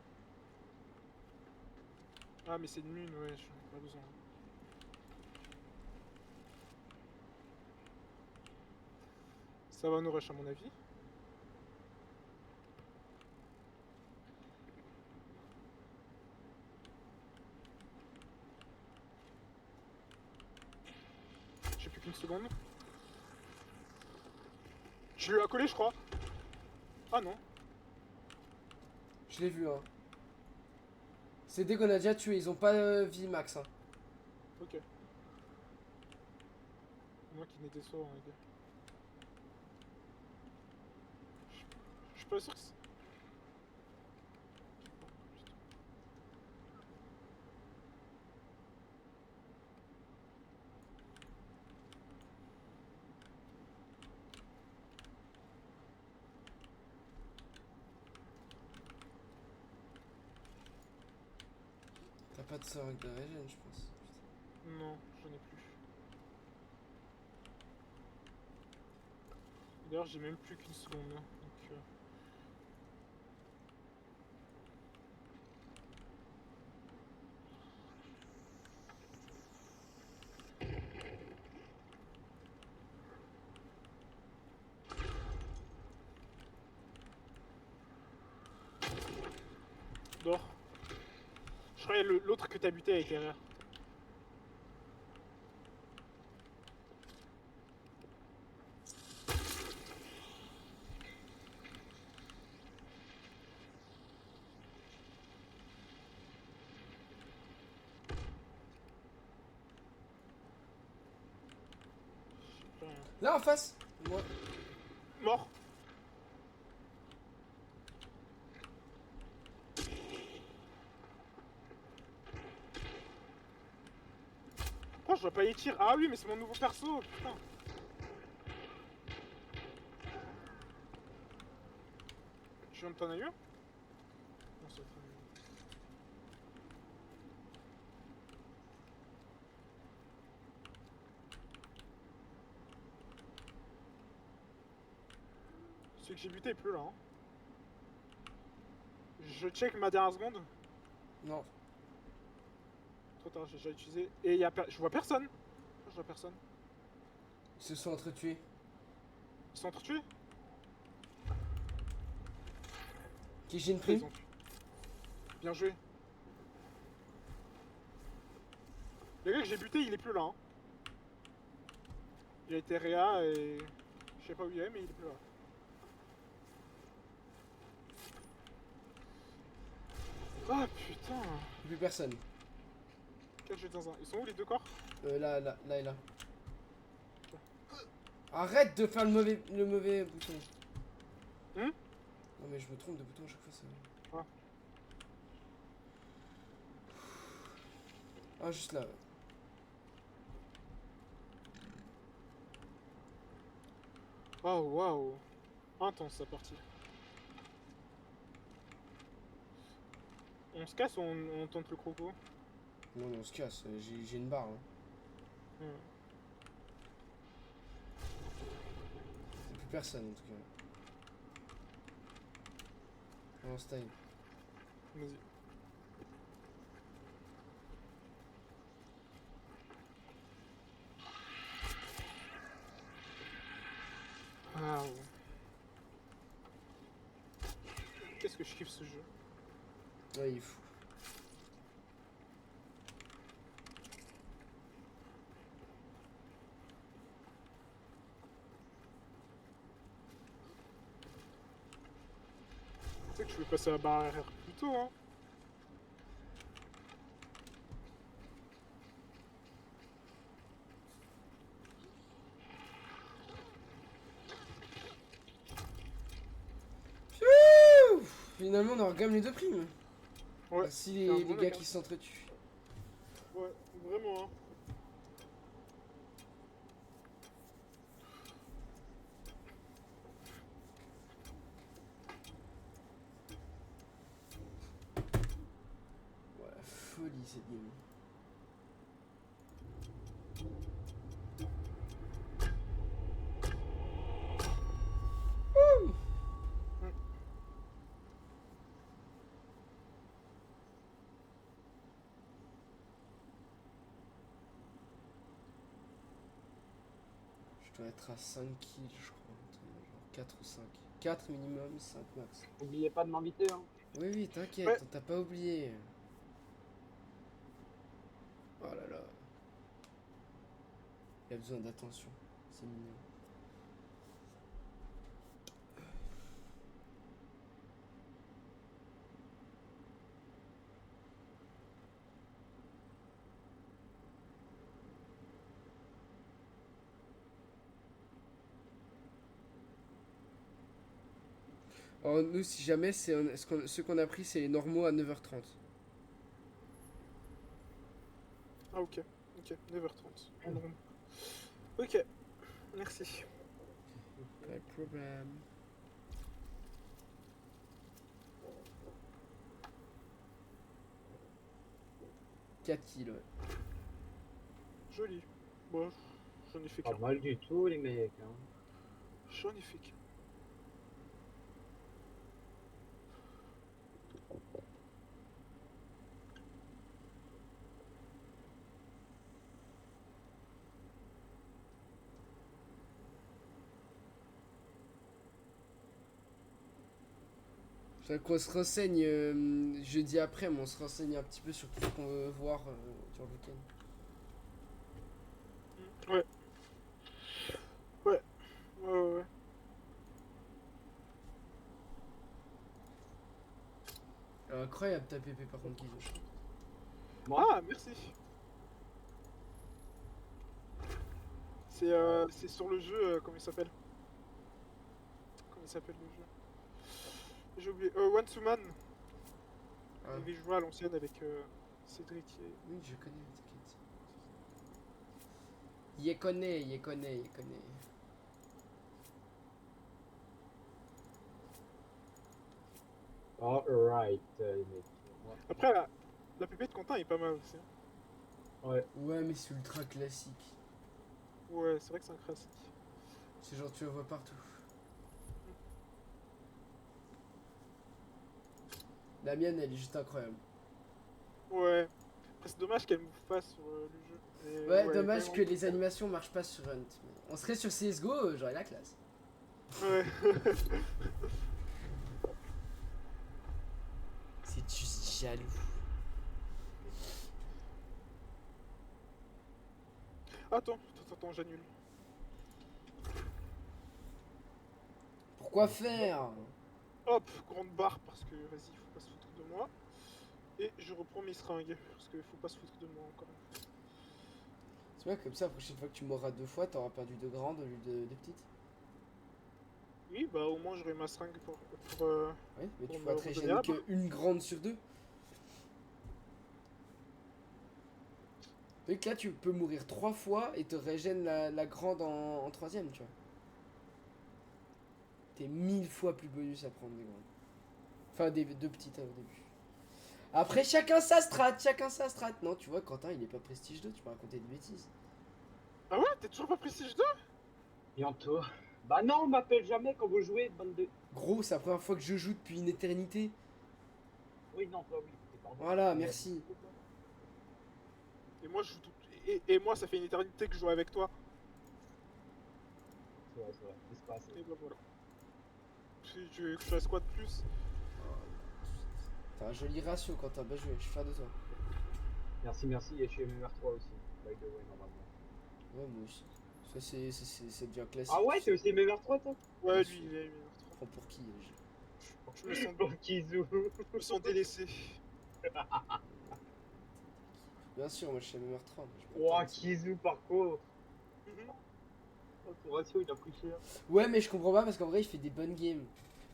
Ah mais c'est une mine, ouais, j'en ai pas besoin. Ça va nous rush à mon avis. J'ai plus qu'une seconde. Je l'ai eu à coller je crois. Ah non. Je l'ai vu, hein. C'est dès qu'on a déjà tué, ils ont pas vie max. Hein. Ok. Moi qui n'ai des sorts, les gars. Je suis pas sûr que c'est... T'as pas de sort avec de la régène, je pense. Non, j'en ai plus. D'ailleurs, j'ai même plus qu'une seconde. Hein, donc, dehors. Je croyais l'autre que t'as buté avec erreur. Plus rien. Là en face moi. Mort. Pourquoi je vois pas les tirs? Ah oui, mais c'est mon nouveau perso, putain. Tu viens de t'en aller? Non, ça fait... Celui que j'ai buté est plus là. Hein. Je check ma dernière seconde. Non. Trop tard, j'ai déjà utilisé. Et y a je vois personne. Je vois personne. Ils se sont entretués. Ils sont entretués? Qui j'ai une Ils prime ont tué. Bien joué. Le gars que j'ai buté, il est plus là. Hein. Il a été réa et... Je sais pas où il est, mais il est plus là. Ah putain. Plus personne. Quel jeu dans un... Ils sont où les deux corps? Là et là. Arrête de faire le mauvais bouton. Hum? Non mais je me trompe de bouton à chaque fois ça. Ah. Ah juste là. Ouais. Oh waouh. Intense sa partie. On se casse ou on tente le croco? Non mais on se casse, j'ai une barre. Hein. Hum. C'est plus personne en tout cas. On style. Vas-y. Ah ouais. Qu'est-ce que je kiffe ce jeu. Ouais il est fou. Tu sais que je vais passer la barrière plus tôt, hein. Finalement on aura quand même les deux primes. Ouais. Si c'est un les bon gars mec, hein. qui s'entretuent. Ouais, vraiment, hein. cette game. Je dois être à 5 kills, je crois. Genre 4 ou 5. 4 minimum, 5 max. N'oubliez pas de m'inviter, hein. Oui, oui, t'inquiète, Ouais. on t'a pas oublié. Oh là là. Il a besoin d'attention. C'est mignon. Alors nous, si jamais, ce qu'on a pris, c'est les normaux à 9h30. Ah, ok. Ok, 9h30. En normal. Ok, merci. Pas de problème. Quatre kills, ouais. Joli. Bon, j'en ai fait Pas qu'un. mal du tout, les mecs, hein. J'en ai fait qu'un. Faudrait qu'on se renseigne jeudi après, mais on se renseigne un petit peu sur tout ce qu'on veut voir sur le week-end. Ouais. Ouais. Ouais, ouais, ouais. Incroyable ta PP par contre, Kizo. Moi, Ah, merci. C'est sur le jeu, comment il s'appelle? Comment il s'appelle le jeu? J'ai oublié. One to Man. Ah, On avait joué à l'ancienne avec Cédric et... oui, je connais, t'inquiète. Il connaît, il connaît, il connaît. alright, les mecs. Moi, Après, la pépé de Quentin est pas mal aussi, hein. ouais. Ouais, mais c'est ultra classique. Ouais, c'est vrai que c'est un classique. C'est genre tu le vois partout. La mienne, elle est juste incroyable. Ouais. Après, c'est dommage qu'elle me fasse sur le jeu. Mais Ouais, ouais, dommage quand que même, les animations marchent pas sur Hunt. On serait sur CSGO, j'aurais la classe. Ouais. C'est juste jaloux. Attends, j'annule. Pourquoi faire? Hop, grande barre parce que vas-y, faut pas se foutre de moi. Et je reprends mes seringues parce qu'il faut pas se foutre de moi encore une fois. C'est vrai, comme ça, la prochaine fois que tu mourras 2 fois, t'auras perdu de grandes au lieu de petites. Oui, bah au moins j'aurai ma seringue pour, Oui, mais pour tu me pourras te redonner la régénérer barre. qu'une grande sur 2. Et que là, tu peux mourir 3 fois et te régène la grande en troisième, tu vois. T'es 1000 fois plus bonus à prendre des grandes. Enfin, des 2 petites au début. Après, chacun sa strat, chacun sa strat. Non, tu vois, Quentin, il est pas prestige 2, tu peux raconter des bêtises. Ah ouais, t'es toujours pas prestige 2? Bientôt. Bah non, on m'appelle jamais quand vous jouez, bande de... Gros, c'est la première fois que je joue depuis une éternité. Oui, non, toi, oui, t'es pardon. Voilà, Mais- merci. Et moi, je joue et moi, ça fait une éternité que je joue avec toi. C'est vrai, c'est pas assez. Et bah voilà. Tu veux que je fasse quoi de plus? T'as un joli ratio, Quentin, bien joué, je suis fier de toi. Merci, merci, et je suis MMR3 aussi, by the way, normalement. Ouais, moi aussi. Ça devient classique. Ah ouais, tu t'es sais. aussi MMR3, toi? Ouais, Bien lui, sûr. il est MMR3. Prends pour qui Je me sens, Pour Kizou. je me sens délaissé. Bien sûr, moi je suis MMR3. Je Oh, m'attends à ça. Kizou, par contre. Mhm. Oh, ton ratio, il a pris cher. Ouais, mais je comprends pas parce qu'en vrai, il fait des bonnes games.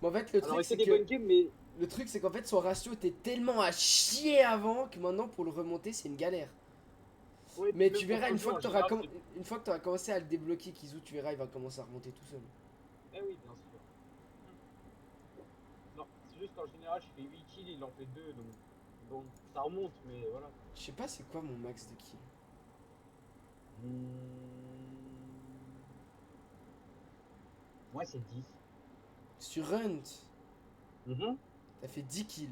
Mais en fait, le Alors, truc, il fait c'est des que. bonnes games, mais... Le truc, c'est qu'en fait, son ratio était tellement à chier avant que maintenant, pour le remonter, c'est une galère. Ouais, Mais puis tu même verras, contre nous, en général, c'est... une fois que tu auras commencé à le débloquer, Kizu, tu verras, il va commencer à remonter tout seul. Eh oui, bien sûr. Non, c'est juste qu'en général, je fais 8 kills, il en fait 2, donc... bon, ça remonte, mais voilà. Je sais pas c'est quoi mon max de kills. Moi, c'est 10. Sur Hunt, Mhm. t'as fait 10 kills.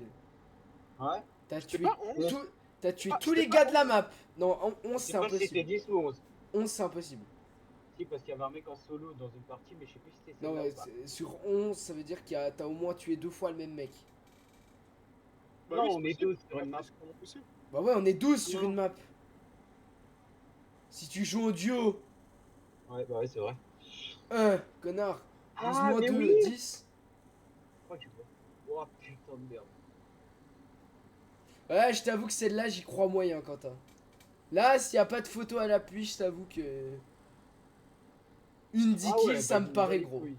Ouais. T'as C'était tué, pas 11? tout- t'as tué Ah, tous c'était les pas gars de la 11? map. Non, 11 Je sais c'est pas si c'était impossible. 10 ou 11. 11 c'est impossible. Si, parce qu'il y avait un mec en solo dans une partie, mais je sais plus si c'était Non, celle-là ouais, ou pas. sur 11, ça veut dire que t'as au moins tué 2 fois le même mec. Bah oui, Non, c'est on est possible. 12 sur En une plus, map. c'est vraiment possible. Bah ouais, on est 12 sur Non. une map. Si tu joues en duo, Ouais, bah ouais, c'est vrai. 1, connard. 12 Ah, moins mais oui! 2, 10. Pourquoi tu vois? Oh putain de merde. Ouais, je t'avoue que celle-là, j'y crois moyen, Quentin. Là, s'il y a pas de photo à l'appui, je t'avoue que. Une 10 Ah kills, ouais, ça bah me je m'en bats paraît les gros. couilles.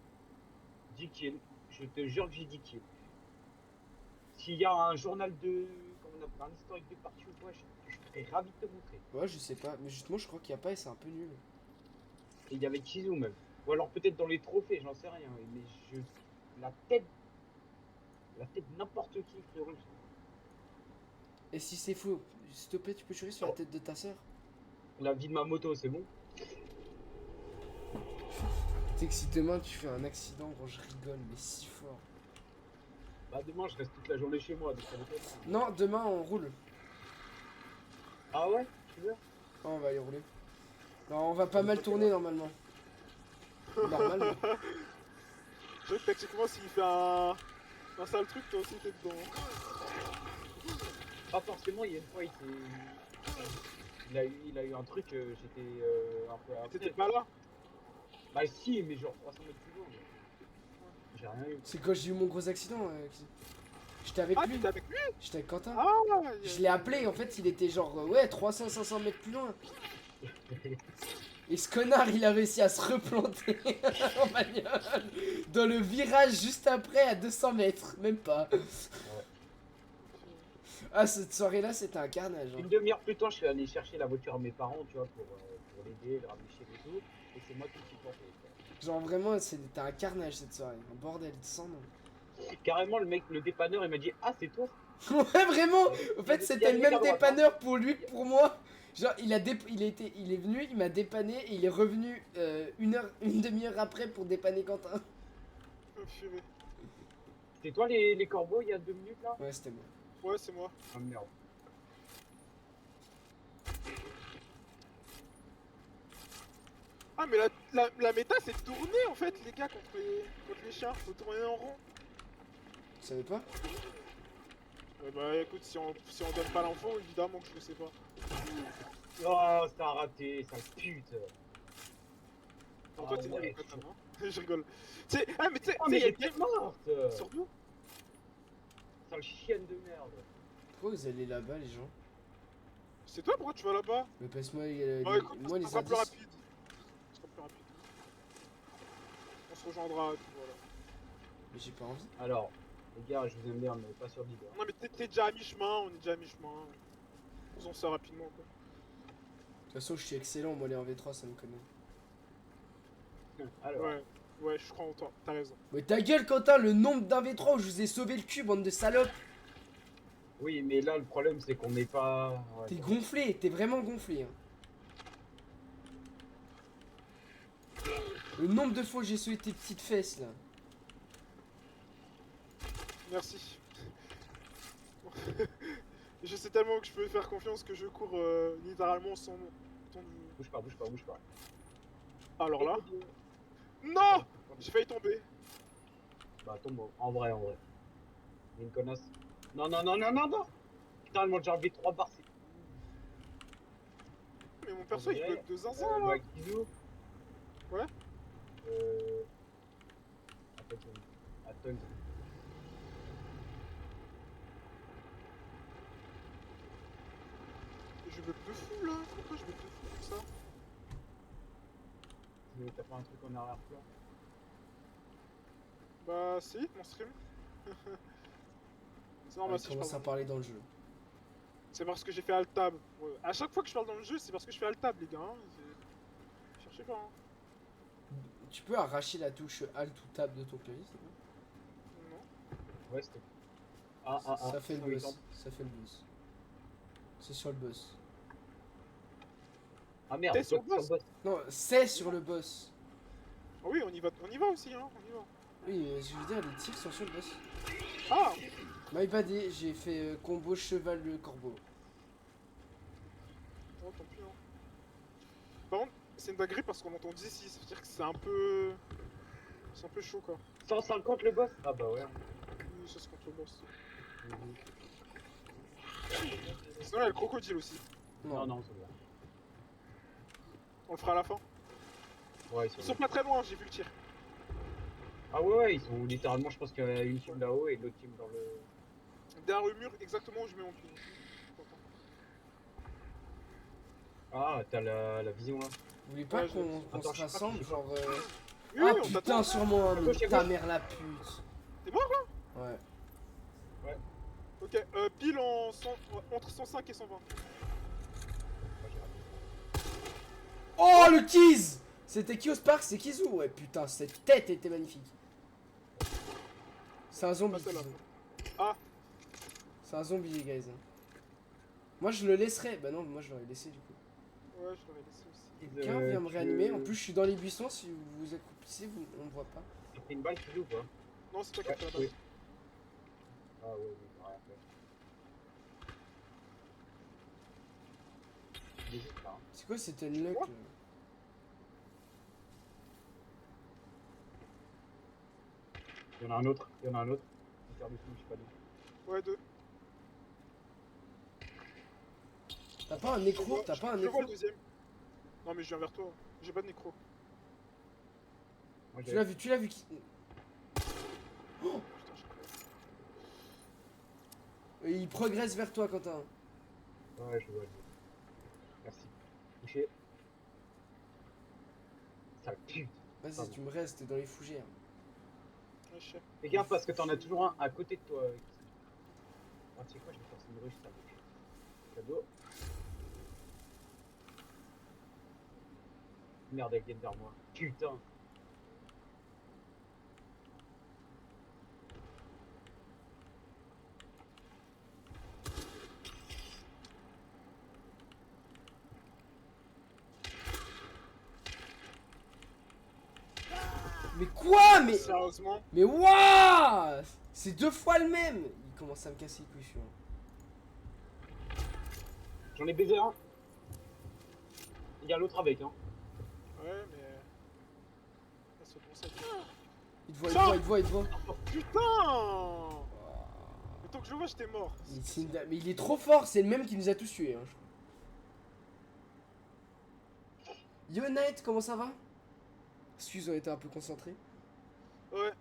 10 kills. Je te jure que j'ai 10 kills. S'il y a un journal de. Comment on appelle un historique de partie ou quoi, je serais ravi de te montrer. Ouais, je sais pas. Mais justement, je crois qu'il y a pas et c'est un peu nul. Et il y avait Kizu même. Ou alors peut-être dans les trophées, j'en sais rien. Mais je. La tête. La tête de n'importe qui, frérot. Et si c'est faux, s'il te plaît, tu peux jurer sur la tête de ta sœur. La vie de ma moto, c'est bon? Tu sais que si demain tu fais un accident, gros, je rigole, mais si fort. Bah demain, je reste toute la journée chez moi, donc ça m'étonne pas. Non, demain on roule. Ah ouais? Tu veux? Ah, on va aller rouler. Non, on va pas mal tourner normalement. Normalement. Je sais que tactiquement, s'il fait un sale truc, toi aussi t'es dedans. Pas forcément, il y a une fois, il a eu un truc, j'étais un peu Mais t'étais après. pas là. Bah si, mais genre 300 mètres plus loin. J'ai rien eu. C'est quand j'ai eu mon gros accident. J'étais avec Ah, lui. t'étais avec lui? J'étais avec Quentin. Ah, Je l'ai appelé, en fait, il était genre, ouais, 300-500 mètres plus loin. Et ce connard, il a réussi à se replanter en bagnole dans le virage juste après à 200 mètres, même pas. Ah, cette soirée-là, c'était un carnage. Hein. Une demi-heure plus tard, je suis allé chercher la voiture à mes parents, tu vois, pour l'aider, le ramener chez lui et tout. Et c'est moi qui me suis planté. Genre vraiment, c'était un carnage cette soirée. Un bordel sans nom. Carrément, le mec, le dépanneur, il m'a dit: Ah, c'est toi? Ouais, vraiment. En fait, Il y c'était a le le mec même à droite, hein. dépanneur pour lui que pour moi. Genre, il est venu, il m'a dépanné et il est revenu une demi-heure après pour dépanner Quentin. Oh, purée. C'est toi les corbeaux il y a 2 minutes là? Ouais, c'était moi. Ouais, c'est moi. Ah merde. Ah, mais la méta, c'est de tourner en fait, les gars, contre les chiens. Faut tourner en rond. Tu savais pas? Bah écoute, si on donne pas l'info, évidemment que je le sais pas. Oh, ça a raté, sale pute. Non, toi, Ah t'es ouais, nul, Quentin, hein. Je rigole. Tu sais, ah, mais tu sais, Oh, tu mais sais, j'étais morte. sur nous. Sale chienne de merde. Pourquoi vous allez là-bas, les gens? C'est toi, pourquoi tu vas là-bas? Mais passe-moi Bah écoute, moi ce les sera plus indices. rapide. Ce sera plus rapide. On se rejoindra, et puis voilà. Mais j'ai pas envie. Alors, les gars, je vous aime bien, mais pas sur leader. Non, mais t'es déjà à mi-chemin, on est déjà à mi-chemin. Faisons ça rapidement, quoi. De toute façon, je suis excellent, moi les 1v3, ça me connaît. Alors, Ouais, je crois en toi, t'as raison. Mais ta gueule, Quentin, le nombre d'1v3 où je vous ai sauvé le cul, bande de salopes. oui, mais là, le problème, c'est qu'on n'est pas. Ouais, T'es bon. gonflé, t'es vraiment gonflé. Hein. Le nombre de fois où j'ai sauvé tes petites fesses là. Merci. Je sais tellement que je peux faire confiance que je cours littéralement sans ton... Bouge pas, bouge pas, bouge pas. Alors là... Écoute, Non! J'ai failli tomber. bah, tombe, en vrai, en vrai. Il y a une connasse. Non, non, non, non, non, non! Putain, elle m'a déjà enlevé 3 barres, c'est. Mais mon perso, il bug de zinzin, là. Bah, Kizou. Ouais. Attends. Attends. Je bug de fou, là. Pourquoi je bug de fou comme ça? T'as pas un truc en arrière-plan? Bah, si, mon stream. C'est Ah, normal il si je commence à parle. parler dans le jeu. C'est parce que j'ai fait alt tab. Ouais. À chaque fois que je parle dans le jeu, c'est parce que je fais alt tab, les gars. Hein. Cherchez pas. Hein. Tu peux arracher la touche Alt ou Tab de ton clavier, c'est bon? Non. Ouais, c'était. Ça fait le oui, boss. Ça fait le boss. C'est sur le boss. Ah merde, T'es sur toi, le boss. Non, c'est sur le boss. Ah oui, on y va aussi, hein, on y va. Oui, mais je veux dire, les tirs sont sur le boss. Ah, My bad, j'ai fait combo cheval le corbeau. oh, tant pis, hein. Par contre, c'est une dinguerie parce qu'on entend d'ici, ça veut dire que c'est un peu... C'est un peu chaud, quoi. 150 le boss? Ah bah ouais. Oui, ça se contre le boss. Mhm. Sinon, il y a le crocodile aussi. Non, non, c'est bon. On le fera à la fin. Ouais, Ils sont pas très loin, j'ai vu le tir. Ah ouais, ouais, ils sont littéralement, je pense qu'il y a une team là-haut et l'autre team dans le... Derrière le mur, exactement où je mets mon pied. Ah, t'as la vision là. Vous voulez pas Ouais, qu'on Attends, se je sais pas rassemble, si je- genre... Oui, Ah oui, on putain, t'attend. sur moi, mais gauche, à ta gauche. mère la pute. T'es mort là? Ouais. Ok, pile entre 105 et 120. Ouais, j'ai raté. Oh, le Kiz. C'était qui au Spark? C'est Kizu? Ouais, putain, cette tête était magnifique. C'est un zombie, Pas celle-là. Kizu. Ah, C'est un zombie, les guys. Moi, je le laisserai. Bah non, moi, je l'aurais laissé, du coup. ouais, je l'aurais laissé aussi. Quelqu'un vient me réanimer. En plus, je suis dans les buissons. Si vous vous accroupissez, on me voit pas. T'as pris une balle qui joue ou pas? Non, c'est toi qui as Ouais, pris la balle. oui. Ah ouais, oui, rien fait. N'hésite pas, hein. C'est quoi cette unlock Quoi là? Il y en a un autre, il y en a un autre. Il perd du coup, je sais pas d'où. Ouais, 2. T'as pas un écrou? T'as pas un Je vois écrou? le deuxième. Non, mais je viens vers toi. J'ai pas de nécro. Moi, Tu l'as vu, tu l'as vu qui... Oh, Putain, il progresse vers toi, Quentin. Ouais, je vois. Merci. Touché. Ça pue. Vas-y, Pardon. tu me restes dans les fougères. ouais, je sais. Fais gaffe parce que t'en as toujours un à côté de toi. Ah, tu sais quoi, je vais faire une ruche, ça bouge. Cadeau. Merde, elle vient vers moi. Putain. Mais quoi? Mais... Sérieusement. Mais waouh! C'est 2 fois le même! Il commence à me casser les couilles, celui-là. J'en ai baisé un. Il y a l'autre avec, hein. Ouais, mais. Ça se fait pour ça. Il te voit, il te voit, il te voit, il te voit. Putain! Le temps que je le vois, j'étais mort. Mais il est trop fort, c'est le même qui nous a tous tués. Hein, je crois. Yo Knight, comment ça va? Excuse, on était un peu concentrés. Ouais.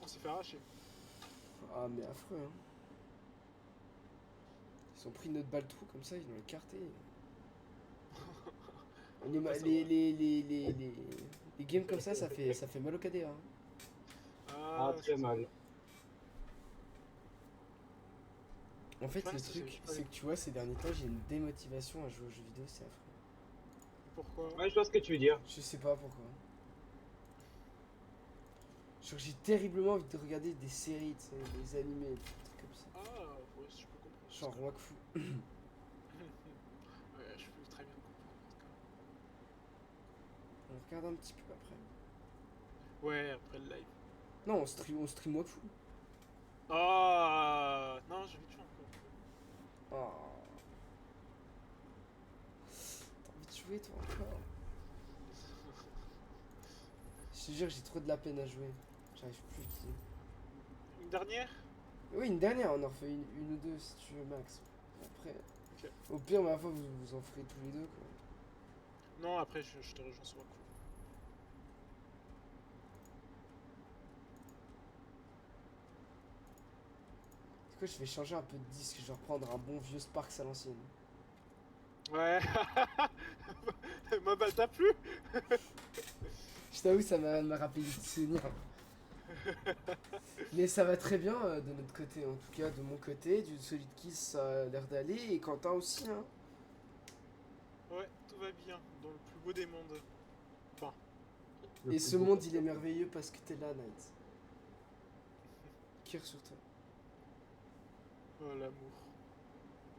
On s'est fait arracher. Ah, mais affreux, hein. Ils ont pris notre balle trou comme ça, ils l'ont écarté. Les games comme ça fait mal au cadet. Hein. Ah, très mal. En fait, Ouais, le c'est- truc, c'est- c'est que tu vois, ces derniers temps, j'ai une démotivation à jouer aux jeux vidéo, c'est affreux. Pourquoi? Ouais, je vois ce que tu veux dire. Je sais pas pourquoi. Genre, j'ai terriblement envie de regarder des séries, tu sais, des animés, des trucs comme ça. Ah, ouais, je peux comprendre. Genre Wakfu. Ouais, je peux très bien comprendre en tout cas. On regarde un petit peu après. Ouais, après le live. Non, on stream Wakfu. Ah, non, j'ai vite fait encore. Oh. T'as envie de jouer, toi, encore? Je te jure, j'ai trop de la peine à jouer. J'arrive plus. Une dernière? Oui, une dernière, on en refait une ou deux si tu veux, max. Après, Ok. au pire, ma foi, vous en ferez tous les deux, quoi. Non, après, je te rejoins sur Waku. Du coup, je vais changer un peu de disque, je vais reprendre un bon vieux Sparks à l'ancienne. Ouais. Ma balle t'a plu? Je t'avoue, ça m'a rappelé des petits souvenirs. Mais ça va très bien de notre côté, en tout cas de mon côté, du Solid Kiss ça a l'air d'aller, et Quentin aussi, hein. Ouais, tout va bien. Dans le plus beau des mondes. Enfin, Le Et plus ce beau monde, pour il toi. est merveilleux parce que t'es là, Night. Cœur sur toi. oh, l'amour.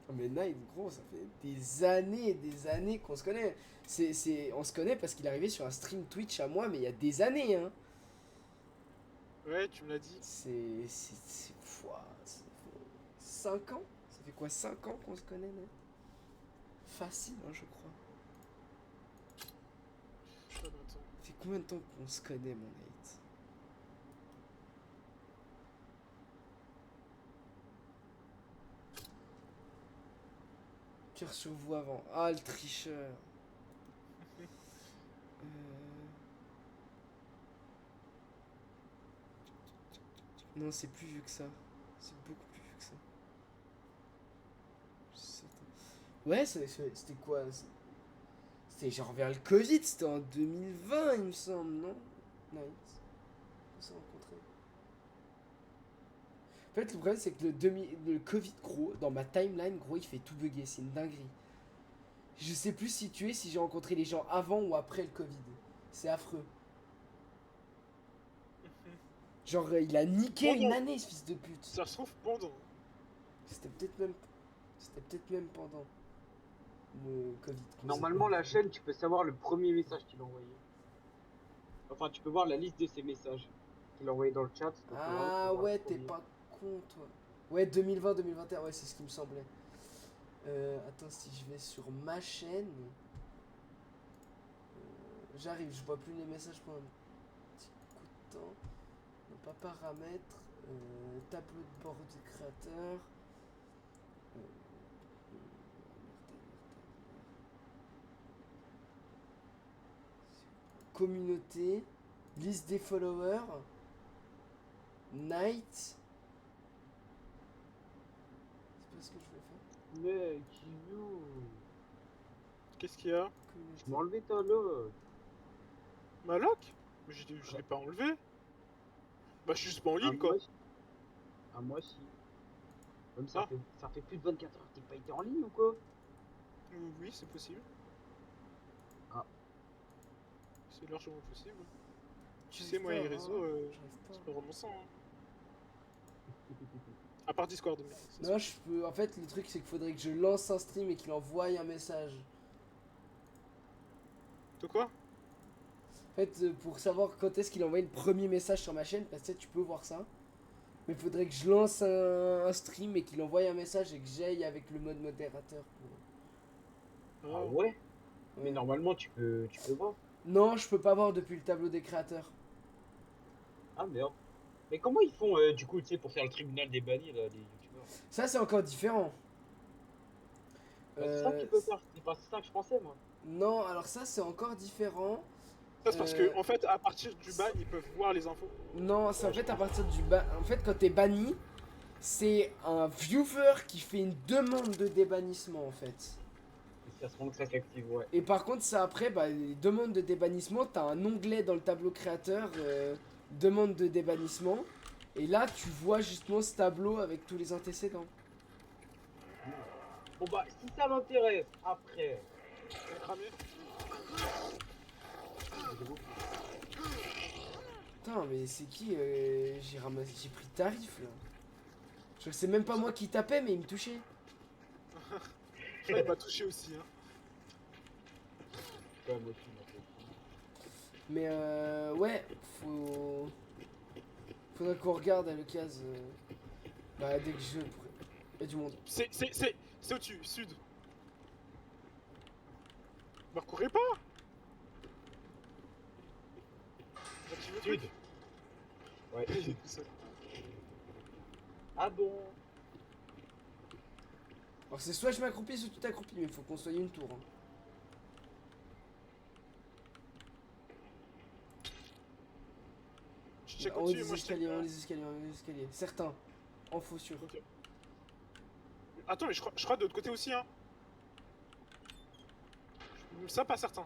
Oh, mais Night, gros, ça fait des années qu'on se connaît. On se connaît parce qu'il est arrivé sur un stream Twitch à moi, mais il y a des années, hein. Ouais, tu me l'as dit. Fouah, ça fait 5 ans? Ça fait quoi, 5 ans qu'on se connaît, Night? Facile, hein, je crois. Pas longtemps. Ça fait combien de temps qu'on se connaît, mon Night? Cœur sur vous avant. Ah, le tricheur. Non, c'est plus vieux que ça. C'est beaucoup plus vieux que ça. Je suis certain. Ouais, c'était quoi? C'était genre vers le Covid, c'était en 2020, il me semble, non? Nice. On s'est rencontrés. En fait, le problème, c'est que le Covid, gros, dans ma timeline, gros, il fait tout bugger. C'est une dinguerie. Je sais plus situer si j'ai rencontré les gens avant ou après le Covid. C'est affreux. Genre, il a niqué une Pendant. année, ce fils de pute. Ça se trouve pendant. C'était peut-être même, c'était peut-être même pendant le Covid. qu'on s'est Normalement, la connus. chaîne, tu peux savoir le premier message qu'il a envoyé. Enfin, tu peux voir la liste de ses messages qu'il a envoyé dans le chat. Donc, normalement, tu peux Ah voir le ouais, t'es premier. pas con, toi. Ouais, 2020-2021, ouais, c'est ce qui me semblait. Attends, si je vais sur ma chaîne. J'arrive, je vois plus les messages pendant un petit coup de temps. Non, pas paramètres. Tableau de bord du créateur. Euh, Communauté. Liste des followers. Night. C'est pas ce que je vais faire. Mec, you. Qu'est-ce qu'il y a? Communauté. Je m'ai enlevé ta lock. Ma lock? Mais je l'ai pas enlevé. Bah, je suis juste pas en À ligne, quoi. moi aussi. À moi aussi. Même ça, Ah. ça fait plus de 24 heures que t'es pas été en ligne ou quoi? Oui, c'est possible. Ah. C'est largement possible. Tu J'arrive sais, moi, pas à les voir, réseaux, j'arrive pas. c'est pas vraiment ça. Hein. À part Discord, mais ça, Non, je peux. En fait, le truc, c'est qu'il faudrait que je lance un stream et qu'il envoie un message. De quoi? En fait, pour savoir quand est-ce qu'il a envoyé le premier message sur ma chaîne, parce que tu peux voir ça. Mais il faudrait que je lance un stream et qu'il envoie un message et que j'aille avec le mode modérateur pour. Ah Ah. ouais? Mais Ouais. normalement, tu peux voir. Non, je peux pas voir depuis le tableau des créateurs. Ah merde. Mais comment ils font, du coup, tu sais, pour faire le tribunal des bannis, là, des youtubeurs? Ça, c'est encore différent. Bah, c'est ça que tu peux faire. C'est pas ça que je pensais, moi. Non, alors ça, c'est encore différent. Ça, c'est parce que, en fait, à partir du ban, ils peuvent voir les infos. Non, c'est en Ouais, je fait à pense. partir du ban. En fait, quand t'es banni, c'est un viewer qui fait une demande de débannissement en fait. Et ça se rend que ça s'active, ouais. Et par contre, ça après, bah, les demandes de débannissement, t'as un onglet dans le tableau créateur, demande de débannissement. Et là, tu vois justement ce tableau avec tous les antécédents. Bon bah, si ça m'intéresse, après. On est cramé. Putain, mais c'est qui j'ai pris tarif là. Je sais même pas moi qui tapais, mais il me touchait. J'en ai pas touché aussi, hein. Ouais, moi aussi, moi aussi. Mais ouais, faudrait qu'on regarde à l'occasion. Bah, dès que je. Il y a du monde. C'est au-dessus, sud. Me recourez pas. J'active le Sud. truc. Ouais, sud. C'est- Ah bon? Alors, c'est soit je m'accroupis, soit tu t'accroupis, mais faut qu'on soit une tour. Hein. Je check En haut au-dessus, des moi je check. escaliers, en haut des escaliers, en haut des escaliers. Certains. En faux sûr. Ok. Attends, mais je crois de l'autre côté aussi, hein. Ça, pas certain.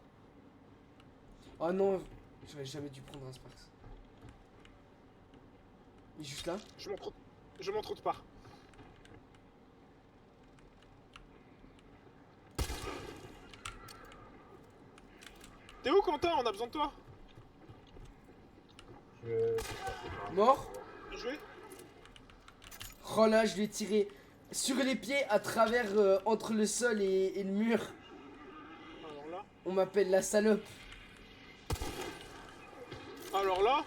Oh non, j'aurais jamais dû prendre un Sparks. Il est juste là. Je montre autre part. T'es où, Quentin? On a besoin de toi. Je... Mort. Bien joué. Oh là, je l'ai tiré sur les pieds à travers entre le sol et le mur. Alors là. On m'appelle la salope. Alors là.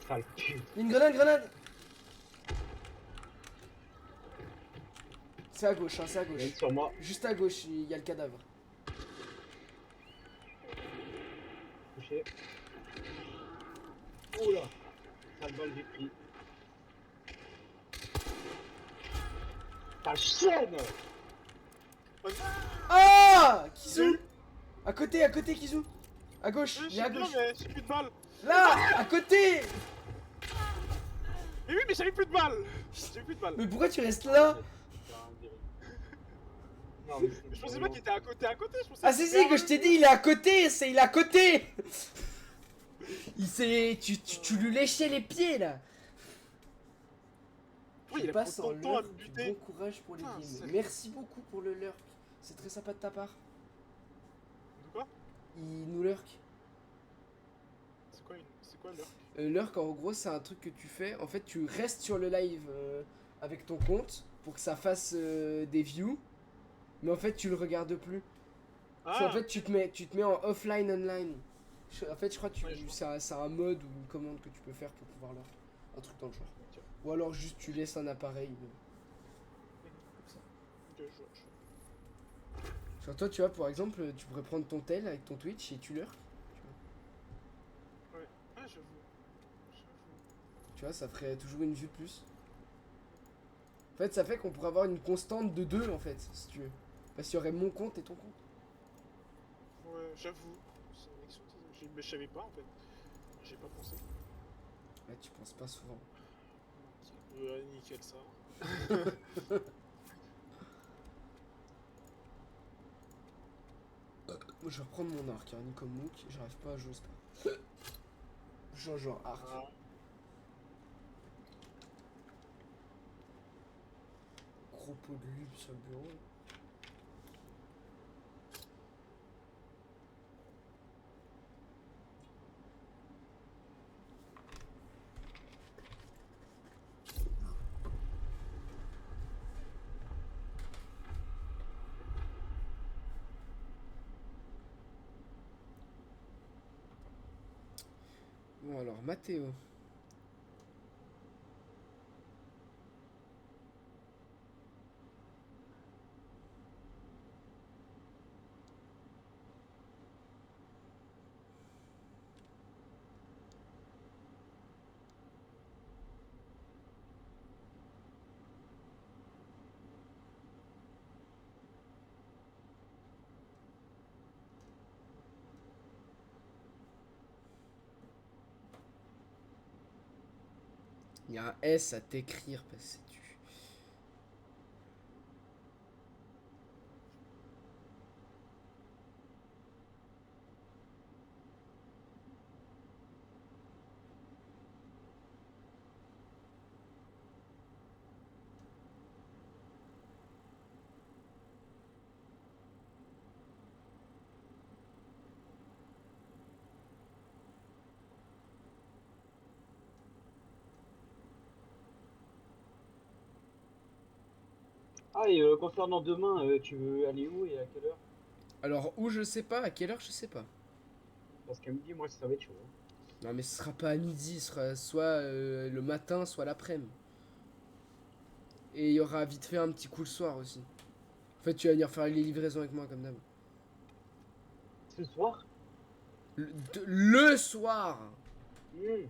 Sale pute. Une grenade, grenade. C'est à gauche, hein, c'est à Il y a une gauche. sur moi. Juste à gauche, il y a le cadavre. Touché. Oh là. Sale balle, j'ai pris. Ta chienne. Ah Kizou. À côté, Kizou. À gauche, Je il est à sais bien, gauche. mais j'ai plus de balles. Là, à côté. Mais oui, mais j'avais plus de balles. J'ai plus de balles. Mais pourquoi tu restes là? Non, mais c'est Je pensais pas qu'il était à côté, Je pensais Ah qu'il si était si, que je t'ai dit, il est à côté, il est à côté. Il s'est... Tu lui léchais les pieds là. Oui, Je il a passe pris en autant de temps à lurk, me du buter. bon courage pour les Putain, games. c'est- Merci beaucoup pour le lurk. C'est très sympa de ta part. De quoi? Il nous lurk. C'est quoi l'heure? Lurk en gros c'est un truc que tu fais. En fait tu restes sur le live avec ton compte pour que ça fasse des views. Mais en fait tu le regardes plus. Parce qu'en Ah, fait tu te mets en offline online. En fait je crois que Ouais, je vois. c'est un mode ou une commande que tu peux faire pour pouvoir lurk. Un truc dans le genre. ok. Ou alors juste tu laisses un appareil. Comme ça. Ok, je vois. Genre toi tu vois par exemple tu pourrais prendre ton tel avec ton Twitch et tu lurk. Ouais. Ah, j'avoue. Tu vois ça ferait toujours une vue de plus. En fait ça fait qu'on pourrait avoir une constante de 2 en fait si tu veux. Parce qu'il y aurait mon compte et ton compte. Ouais, j'avoue. C'est une excellente idée. Mais je savais pas en fait. J'ai pas pensé. Ouais tu penses pas souvent. Ouais, nickel ça. Moi je vais reprendre mon arc, hein, ni comme Mook, j'arrive pas à jouer ça. Genre arc. Ah, Gros pot de lube sur le bureau. Bon alors, Mathéo. Il y a un S à t'écrire parce que tu... Ah, et concernant demain, tu veux aller où et à quelle heure? Alors où je sais pas, à quelle heure je sais pas. Parce qu'à midi, moi, ça va être chaud. Hein. Non mais ce sera pas à midi, ce sera soit le matin, soit l'après-midi. Et il y aura vite fait un petit coup le soir aussi. En fait tu vas venir faire les livraisons avec moi comme d'hab. Ce soir? Le soir. Hmm.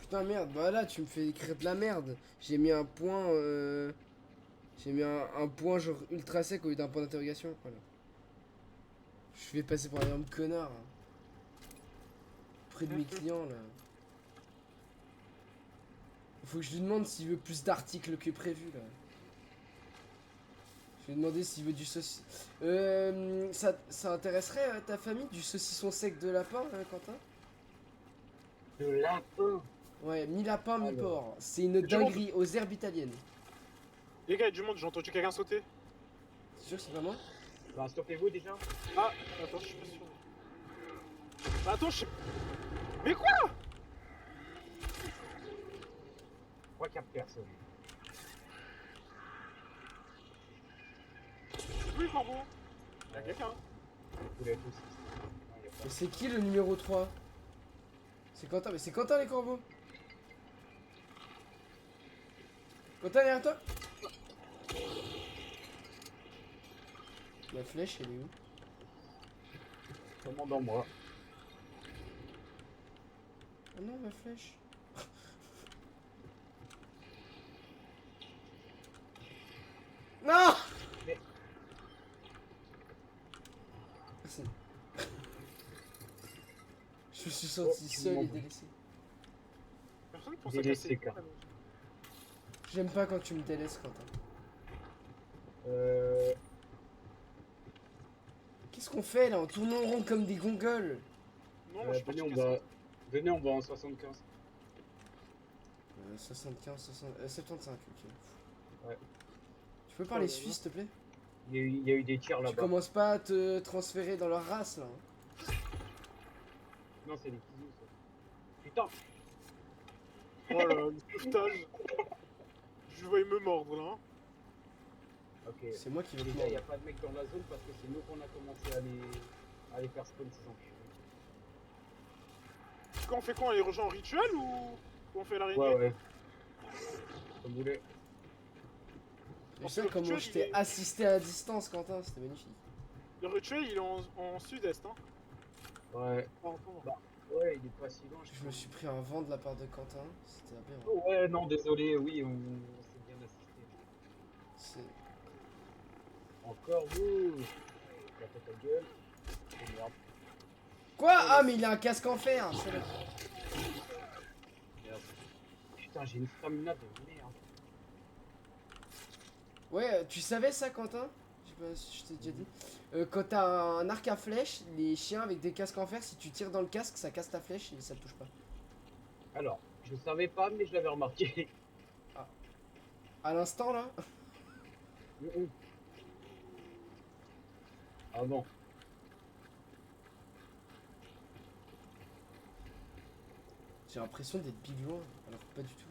Putain merde, bah là tu me fais écrire de la merde. J'ai mis un point j'ai mis un point genre ultra sec au lieu d'un point d'interrogation. Voilà. Je vais passer pour un énorme connard. Hein. Près de mes clients là. Faut que je lui demande s'il veut plus d'articles que prévu là. Je vais demander s'il veut du saucisson. Ça intéresserait ta famille du saucisson sec de lapin, Quentin? De lapin. Ouais, mi-lapin, Alors. mi-porc. C'est une du monde. dinguerie aux herbes italiennes. Les gars, il y a du monde, j'ai entendu quelqu'un sauter. C'est sûr que c'est pas moi? Bah, stoppez-vous déjà. Ah, attends, je suis pas sûr. Bah, attends, je sais. Mais quoi? Je crois qu'il y a personne. Oui, corbeau. Il y a quelqu'un. Vous l'avez tous. Non, il y a pas. Mais c'est qui le numéro 3? C'est Quentin, mais c'est Quentin les corbeaux. Quentin, derrière toi. La flèche, elle est où? Commande en moi. Ah non, ma flèche. Non. Mais- Merci. Je me suis senti Oh, tu seul et m'en- délaissé. Personne pense à Délaissé, casser. car. J'aime pas quand tu me délaisses, Quentin. Qu'est-ce qu'on fait là? On tourne en rond comme des gongoles. Non, moi je suis venez, parti on casser. va... venez, on va en 75. 75, 75, ok. Ouais. Tu peux parler Oh là là. suisse, s'il te plaît? Il y a eu des tirs Tu là-bas. commences pas à te transférer dans leur race là. Hein. Non, c'est des kizous, ça. Putain. Oh là là, le sauvetage. Je vois, il me mordre là. Hein. Ok. C'est moi qui vais te Déjà, il n'y a mordre. pas de mec dans la zone parce que c'est nous qu'on a commencé à les faire spawn ces enculés. Quand on fait quoi? On les rejoint en rituel ou on fait l'araignée? Ouais, ouais. Comme vous voulez. Tu Parce sais que le comment rituel, je il t'ai est- assisté à distance, Quentin? C'était magnifique. Le rituel, il est en sud-est. Hein. Ouais. Pas encore. Bah, ouais, il est pas si loin. Je me suis pris un vent de la part de Quentin. C'était aberrant. Oh, ouais, non, désolé, oui, on s'est bien assisté. C'est... Encore vous. La tête à gueule. Oh merde. Quoi? Ah, mais il a un casque en fer! C'est là. Merde. Putain, j'ai une stamina de merde. Ouais, tu savais ça, Quentin? Je sais pas si je t'ai déjà dit. Quand t'as un arc à flèche, les chiens avec des casques en fer, si tu tires dans le casque, ça casse ta flèche et ça te touche pas. Alors, je savais pas, mais je l'avais remarqué. À l'instant là? Ah bon. J'ai l'impression d'être big loin, alors que pas du tout.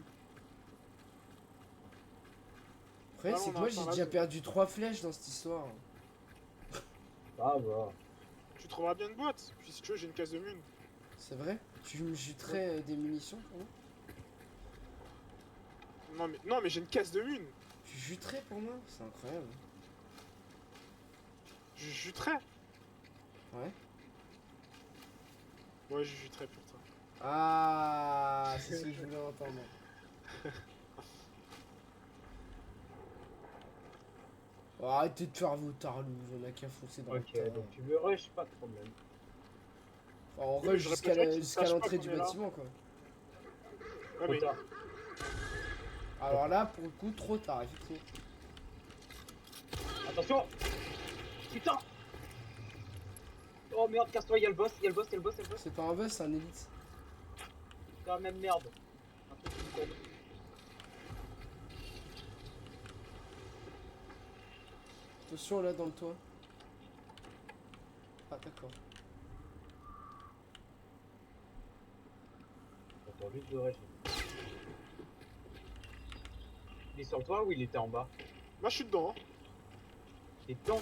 Après, Ah, c'est on que a moi un j'ai par déjà là. perdu 3 flèches dans cette histoire. Ah bah. Tu trouveras bien une boîte. Puis si tu veux, j'ai une case de mine. C'est vrai? Tu me juterais des munitions pour moi? Non, mais j'ai une case de mine. Tu juterais pour moi? C'est incroyable. Je juterais. Ouais. Ouais, je juterais pour toi. Ah, c'est ce que je voulais entendre. Oh, arrêtez de faire vos tarloux, on a qu'à foncer dans Ok, le tas. donc tu veux rush, pas de problème. Enfin, on Oui, mais rush je jusqu'à répéterais qu'ils jusqu'à sachent pas l'entrée qu'on du est là. bâtiment quoi. Ouais, Trop mais tard. Alors là, pour le coup, trop tard, effectivement. Attention. Putain. Oh merde, casse-toi, il y a le boss, il y a le boss, il y a le boss, il y a le boss. C'est pas un boss, c'est un élite. Putain, même merde. Un truc qui me tombe. Attention là dans le toit. Ah, d'accord. Attends, juste de rush. Il est sur le toit ou il était en bas? moi je suis dedans. Hein. Il est dedans.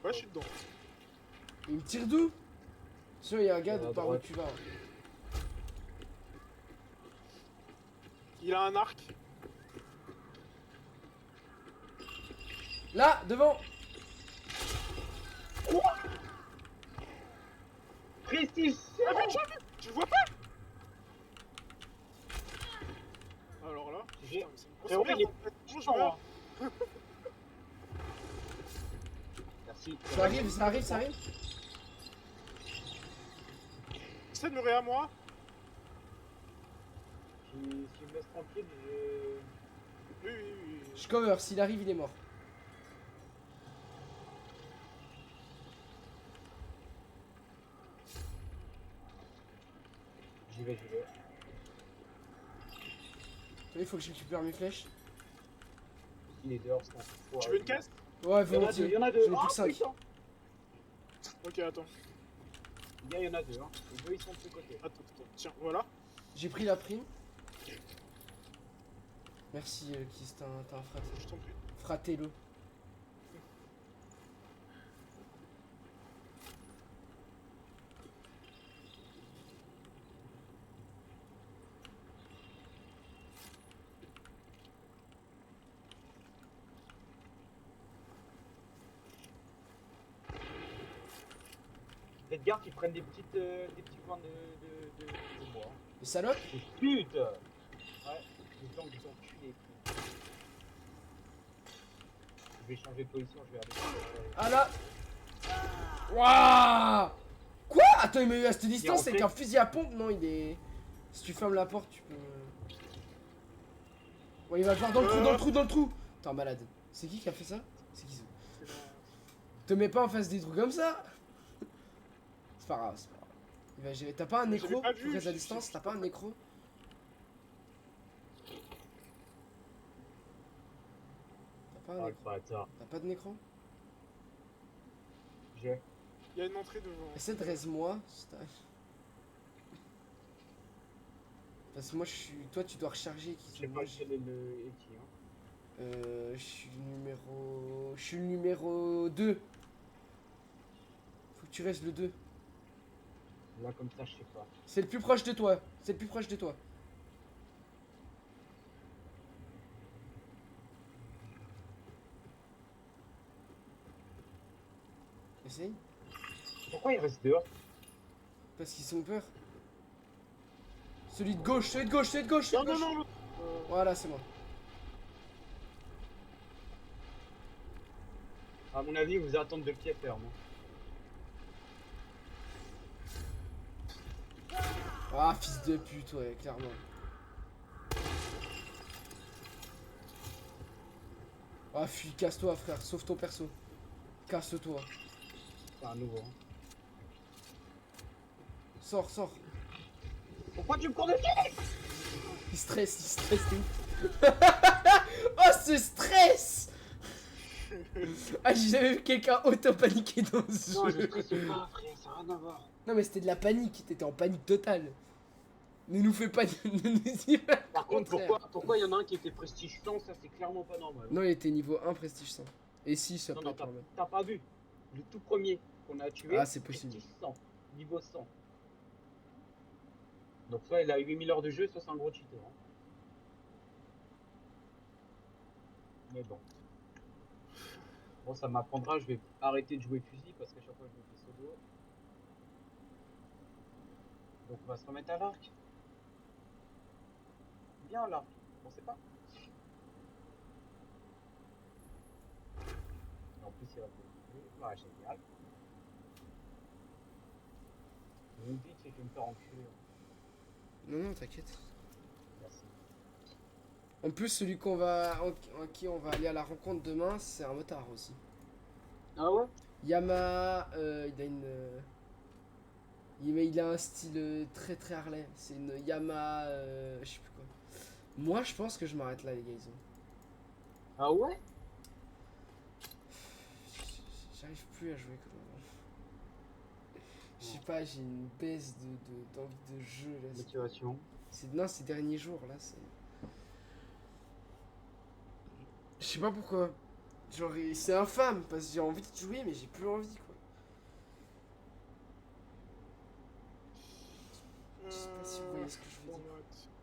Ouais, je suis dedans. Il me tire d'où? Attention, il y a un gars À de par où droite. tu vas. Il a un arc. Là, devant! Prestige. Ah, vite, vite, vite. Tu le vois pas? Alors là. J'ai- Putain, mais c'est une grosse Frérot, merde, il est en fait. Moi, je puissant, meurs. hein. Merci. Ça arrive, ça arrive, ça arrive. Essaie de me à moi. Si tu me laisses tranquille, je... Oui, oui, oui. Je cover, s'il arrive, il est mort. J'y vais, j'y vais. il faut que je récupère mes flèches. Il est dehors, c'est un fou. Tu veux une caisse? Ouais, Il y en a deux, volontiers. il y en a deux. J'en ai plus Oh que 5. putain. Ok, attends. Il y en a deux, hein. Les deux, ils sont de ce côté. Attends. Tiens, voilà. J'ai pris la prime. Merci, Kiss, t'as un frate. Je t'en prie. Fratello. Faites gaffe, ils prennent des petits points de bois. Les salopes? Et putain. Ouais, les gens, ils ont enculés. Je vais changer de position, je vais aller. Ah là! Waouh! Quoi? Attends, il m'a eu à cette distance rentré. avec un fusil à pompe? Non, il est. Si tu fermes la porte, tu peux. Ouais, il va le faire dans le trou, dans le trou, dans le trou! T'es un malade. C'est qui a fait ça? C'est qui ça? C'est bon. Te mets pas en face des trous comme ça! C'est pas grave, c'est pas grave. Il va gérer. T'as pas un Mais j'avais nécro pas pour vu, rester à j'ai- distance? j'ai- T'as pas un nécro? T'as pas un Oh le nécro? bâtard. T'as pas de nécro? J'ai. Il y a une entrée devant. Essaie de reste-moi. Parce que moi je suis. Toi tu dois recharger. Je sais pas quel est le Eti, hein. Je suis le numéro. Je suis le numéro 2. Faut que tu restes le 2. Là, comme ça, je sais pas. C'est le plus proche de toi. C'est le plus proche de toi. Essaye. Pourquoi il reste dehors? Parce qu'ils ont peur. Celui de gauche, celui de gauche, celui de gauche, celui Non, de non, gauche. non, l'autre. Voilà, c'est moi. À mon avis, vous attendez de pied ferme. Ah, fils de pute, ouais, clairement. Ah, fuis, casse-toi, frère, sauve ton perso. Casse-toi. C'est un nouveau. Hein. Sors, sors. Pourquoi tu me cours de pied? Il stresse, t'es ouf. Oh, ce stress! Ah, j'ai jamais vu quelqu'un auto-paniquer dans ce Non, jeu. je stresse pas, frère, ça n'a rien à voir. Non, mais c'était de la panique, t'étais en panique totale. Ne nous fais pas. Ne nous dis pas le Par contre, contraire. pourquoi il y en a un qui était prestige 100? Ça, c'est clairement pas normal. Non, il était niveau 1 prestige 100. Et si, ça Non, peut non, être normal. t'as pas vu. Le tout premier qu'on a tué, Ah, c'est possible. prestige 100, niveau 100. Donc, soit il a 8000 heures de jeu, soit c'est un gros cheater. Hein. Mais bon. Bon, ça m'apprendra, je vais arrêter de jouer fusil parce qu'à chaque fois je me fais solo. Donc, on va se remettre à l'arc. Bien l'arc, on sait pas. Et en plus, il va te. Ouais, génial. Mon but, c'est que je vais me faire enculer. Non, non, t'inquiète. Merci. En plus, celui en qui on va aller à la rencontre demain, c'est un motard aussi. Ah ouais? Yama, il a une. Il a un style très très Harley. C'est une Yama, je sais plus quoi. Moi, je pense que je m'arrête là, les gars. Ah ouais? J'arrive plus à jouer comme avant. Je sais pas, j'ai une baisse d'envie de jeu là. Motivation. Non, ces derniers jours là, c'est. Je sais pas pourquoi. Genre, c'est infâme parce que j'ai envie de jouer, mais j'ai plus envie quoi. Je sais pas si vous voyez ce que je veux dire.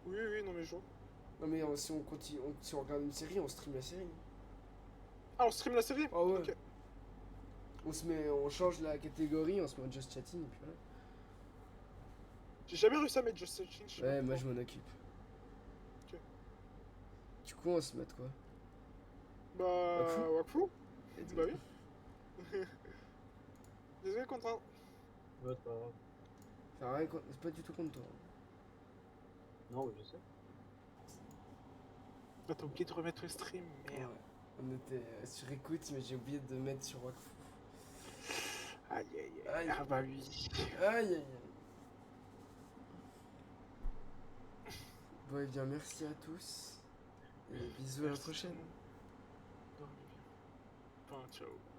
Oui, oui, non, mais je vois. Non, mais si on continue, si on regarde une série, on stream la série. Ah, on stream la série? Ah ouais. Ok. On change la catégorie, on se met en just chatting et puis voilà. J'ai jamais réussi à mettre Just Searching. je sais Ouais, pas moi pourquoi. je m'en occupe. Ok. Du coup, on se met quoi? Bah, Wakfu. Wakfu? Let's Bah go. oui. Désolé, Quentin. Ouais, c'est pas grave. Enfin, rien, c'est pas du tout contre toi. Non, je sais. Ah, t'as oublié de remettre le stream, merde. Ouais. On était sur écoute, mais j'ai oublié de mettre sur Wakfu. Aïe, aïe, aïe. Aïe. Ah, bah oui. Aïe aïe aïe. Bon, et bien, merci à tous. Et bisous à la prochaine. Dormez bien. Enfin, ciao.